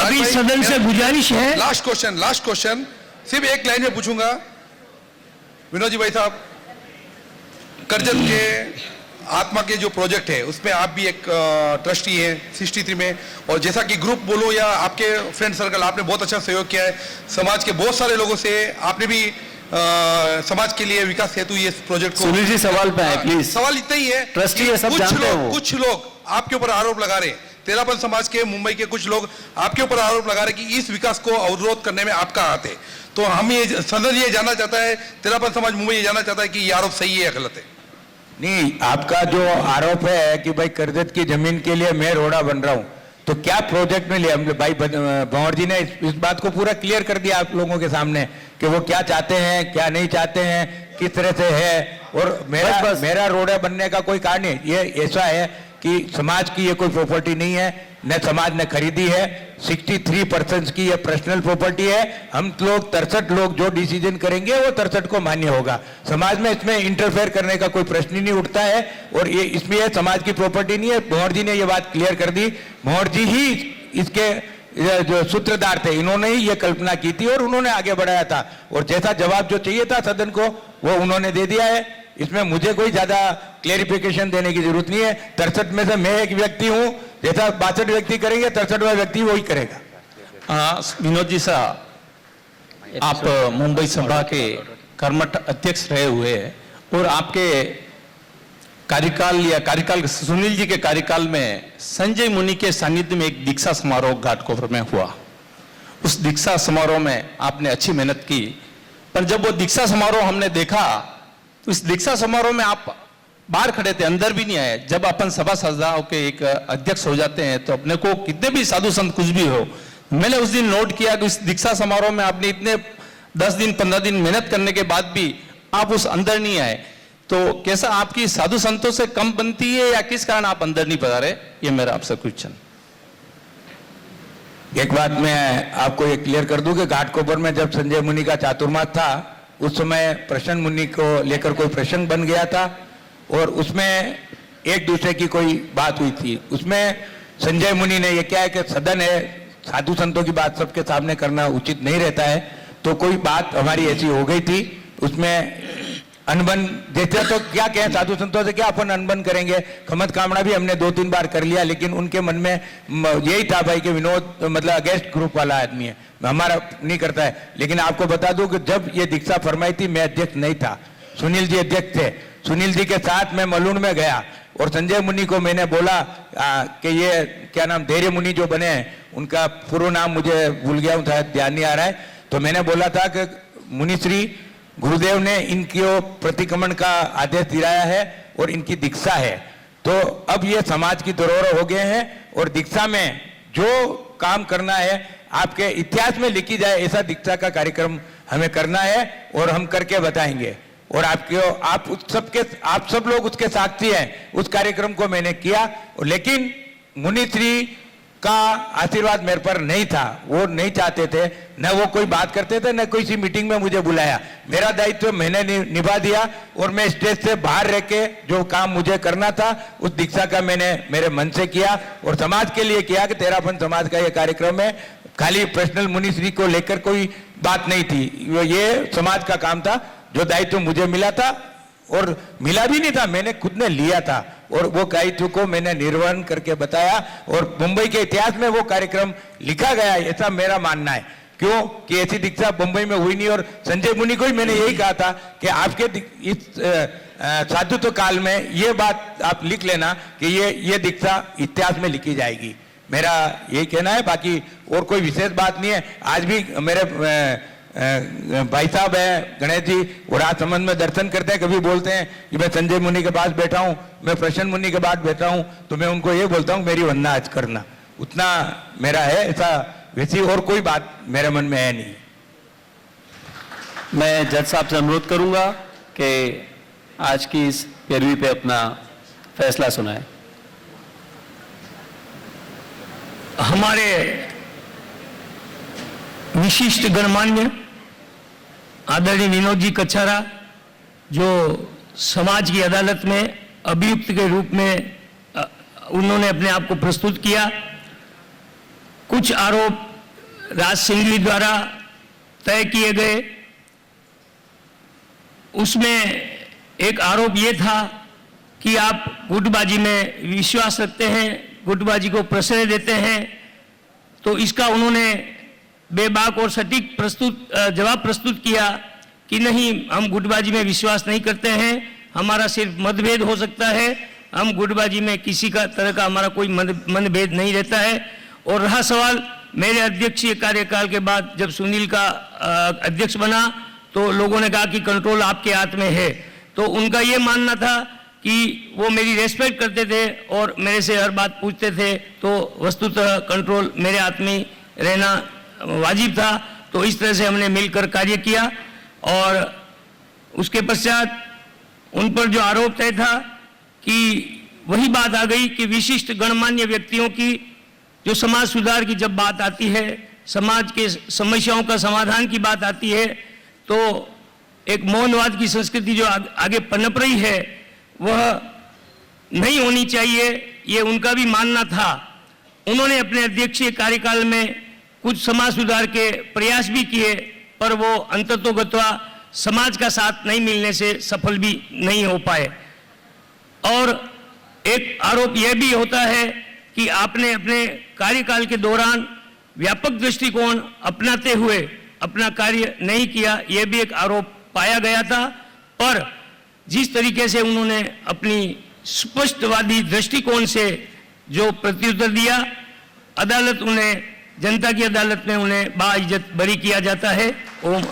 अभी सदन से गुजारिश है, लास्ट क्वेश्चन सिर्फ एक लाइन में पूछूंगा। विनोद जी भाई साहब, करजत के आत्मा के जो प्रोजेक्ट है उसमें आप भी एक ट्रस्टी हैं 63 में, और जैसा कि ग्रुप बोलो या आपके फ्रेंड सर्कल, आपने बहुत अच्छा सहयोग किया है समाज के बहुत सारे लोगों से, आपने भी समाज के लिए विकास हेतु ये प्रोजेक्ट को। सुनील जी सवाल पे है प्लीज। सवाल इतना ही है, ट्रस्टी है, सब जानते हैं वो। कुछ लोग आपके ऊपर आरोप लगा रहे हैं, तेरापन समाज के मुंबई के कुछ लोग आपके ऊपर आरोप लगा रहे हैं कि इस विकास को अवरोध करने में आपका हाथ है। तो हम ये सदन ये जानना चाहता है, तेरापन समाज मुंबई ये जानना चाहता है कि ये आरोप सही है या गलत है? नहीं, आपका जो आरोप है कि भाई करजत की जमीन के लिए मैं रोड़ा बन रहा हूं, तो क्या प्रोजेक्ट में लिया? भाई भंवर जी ने इस बात को पूरा क्लियर कर दिया आप लोगों के सामने कि वो क्या चाहते हैं, क्या नहीं चाहते हैं, किस तरह से है। और मेरा रोड़ा बनने का कोई कारण नहीं, ये ऐसा है कि समाज की ये कोई प्रॉपर्टी नहीं है, न समाज ने खरीदी है, 63% की ये पर्सनल प्रॉपर्टी है। हम लोग 63 लोग जो डिसीजन करेंगे वो 63 को मान्य होगा। समाज में इसमें इंटरफेयर करने का कोई प्रश्न ही नहीं उठता है और ये इसमें समाज की प्रॉपर्टी नहीं है। भंवर जी ने ये बात क्लियर कर दी, भंवर जी ही इसके जो सूत्रधार थे, इन्होंने ही ये कल्पना की थी और उन्होंने आगे बढ़ाया था, और जैसा जवाब जो चाहिए था सदन को वो उन्होंने दे दिया है। इसमें मुझे कोई ज्यादा क्लेरिफिकेशन देने की जरूरत नहीं है। 63 में से मैं एक व्यक्ति हूं, जैसा 62 व्यक्ति करेंगे 63वां व्यक्ति वही करेगा। विनोद जी साहब, आप मुंबई सभा के कर्मठ अध्यक्ष रहे हुए हैं और आपके कार्यकाल सुनील जी के कार्यकाल में संजय मुनि के सानिध्य में एक दीक्षा समारोह घाटकोपर में हुआ। उस दीक्षा समारोह में आपने अच्छी मेहनत की, पर जब वो दीक्षा समारोह हमने देखा तो इस दीक्षा समारोह में आप बाहर खड़े थे, अंदर भी नहीं आए। जब अपन सभा सजाओं के एक अध्यक्ष हो जाते हैं तो अपने को कितने भी साधु संत कुछ भी हो, मैंने उस दिन नोट किया कि इस दीक्षा समारोह में आपने इतने 10 दिन 15 दिन मेहनत करने के बाद भी आप उस अंदर नहीं आए। तो कैसा आपकी साधु संतों से कम बनती है या किस कारण आप अंदर नहीं पधारे? ये मेरा आपसे क्वेश्चन। एक बात मैं आपको ये क्लियर कर दूं कि घाटकोपर में जब संजय मुनि का चातुर्मास था, उस समय प्रश्न मुनि को लेकर कोई प्रसंग बन गया था और उसमें एक दूसरे की कोई बात हुई थी। उसमें संजय मुनि ने ये क्या है कि सदन है, साधु संतों की बात सबके सामने करना उचित नहीं रहता है, तो कोई बात हमारी ऐसी हो गई थी, उसमें अनबन जैसे, तो क्या कहें, साधु संतों से क्या अपन अनबन करेंगे। खमत कामना भी हमने 2-3 बार कर लिया, लेकिन उनके मन में यही था भाई कि विनोद मतलब अगेंस्ट ग्रुप वाला आदमी है, हमारा नहीं करता है। लेकिन आपको बता दूं कि जब ये दीक्षा फरमाई थी, मैं अध्यक्ष नहीं था, सुनील जी अध्यक्ष थे। सुनील जी के साथ मैं मलून में गया और संजय मुनि को मैंने बोला कि ये क्या नाम, धैर्य मुनि जो बने हैं, उनका पूरा नाम मुझे भूल गया हूं, शायद ध्यान नहीं आ रहा है। तो मैंने बोला था कि मुनिश्री गुरुदेव ने इनकी प्रतिक्रमण का आदेश दिलाया है और इनकी दीक्षा है, तो अब ये समाज की धरोहर हो गए हैं और दीक्षा में जो काम करना है आपके इतिहास में लिखी जाए, ऐसा दीक्षा का कार्यक्रम हमें करना है और हम करके बताएंगे। और आप सब लोग उसके साक्षी हैं। उस कार्यक्रम को मैंने किया, लेकिन मुनिश्री का आशीर्वाद मेरे पर नहीं था, वो नहीं चाहते थे, न वो कोई बात करते थे, न कोई सी मीटिंग में मुझे बुलाया। मेरा दायित्व मैंने निभा दिया और मैं स्टेज से बाहर रह के जो काम मुझे करना था उस दीक्षा का मैंने मेरे मन से किया और समाज के लिए किया कि तेरापन समाज का ये कार्यक्रम है। खाली पर्सनल मुनिश्री को लेकर कोई बात नहीं थी, ये समाज का काम था। जो दायित्व मुझे मिला था और मिला भी नहीं था, मैंने खुद ने लिया था और वो दायित्व को मैंने निर्वहन करके बताया और मुंबई के इतिहास में वो कार्यक्रम लिखा गया है, ऐसा मेरा मानना है। क्यों कि ऐसी दीक्षा मुंबई में हुई नहीं। और संजय मुनि को ही मैंने यही कहा था कि आपके इस साधुत्व काल में ये बात आप लिख लेना कि ये दीक्षा इतिहास में लिखी जाएगी। मेरा यही कहना है, बाकी और कोई विशेष बात नहीं है। आज भी मेरे भाई साहब है गणेश जी, वो राजसमंद में दर्शन करते हैं, कभी बोलते हैं कि मैं संजय मुनि के पास बैठा हूं, मैं प्रसन्न मुनि के पास बैठा हूं, तो मैं उनको ये बोलता हूं मेरी वंदना आज करना, उतना मेरा है। ऐसा वैसी और कोई बात मेरे मन में है नहीं। मैं जज साहब से अनुरोध करूंगा कि आज की इस पैरवी पे अपना फैसला सुनाए। हमारे विशिष्ट गणमान्य आदरणीय विनोद जी कच्छारा, जो समाज की अदालत में अभियुक्त के रूप में उन्होंने अपने आप को प्रस्तुत किया। कुछ आरोप राज सिंघवी द्वारा तय किए गए। उसमें एक आरोप ये था कि आप गुटबाजी में विश्वास रखते हैं, गुटबाजी को प्रश्रय देते हैं। तो इसका उन्होंने बेबाक और सटीक जवाब प्रस्तुत किया कि नहीं, हम गुटबाजी में विश्वास नहीं करते हैं, हमारा सिर्फ मतभेद हो सकता है, हम गुटबाजी में किसी का तरह का हमारा कोई मतभेद नहीं रहता है। और रहा सवाल मेरे अध्यक्षीय कार्यकाल के बाद जब सुनील का अध्यक्ष बना तो लोगों ने कहा कि कंट्रोल आपके हाथ में है, तो उनका ये मानना था कि वो मेरी रेस्पेक्ट करते थे और मेरे से हर बात पूछते थे, तो वस्तुतः कंट्रोल मेरे हाथ में रहना वाजिब था। तो इस तरह से हमने मिलकर कार्य किया और उसके पश्चात उन पर जो आरोप तय था कि वही बात आ गई कि विशिष्ट गणमान्य व्यक्तियों की जो समाज सुधार की जब बात आती है, समाज के समस्याओं का समाधान की बात आती है, तो एक मौनवाद की संस्कृति जो आगे पनप रही है वह नहीं होनी चाहिए, ये उनका भी मानना था। उन्होंने अपने अध्यक्षीय कार्यकाल में कुछ समाज सुधार के प्रयास भी किए, पर वो अंततोगत्वा समाज का साथ नहीं मिलने से सफल भी नहीं हो पाए। और एक आरोप यह भी होता है कि आपने अपने कार्यकाल के दौरान व्यापक दृष्टिकोण अपनाते हुए अपना कार्य नहीं किया, यह भी एक आरोप पाया गया था। पर जिस तरीके से उन्होंने अपनी स्पष्टवादी दृष्टिकोण से जो प्रत्युत्तर दिया, अदालत उन्हें, जनता की अदालत में उन्हें बाइज्जत बरी किया जाता है। ओम।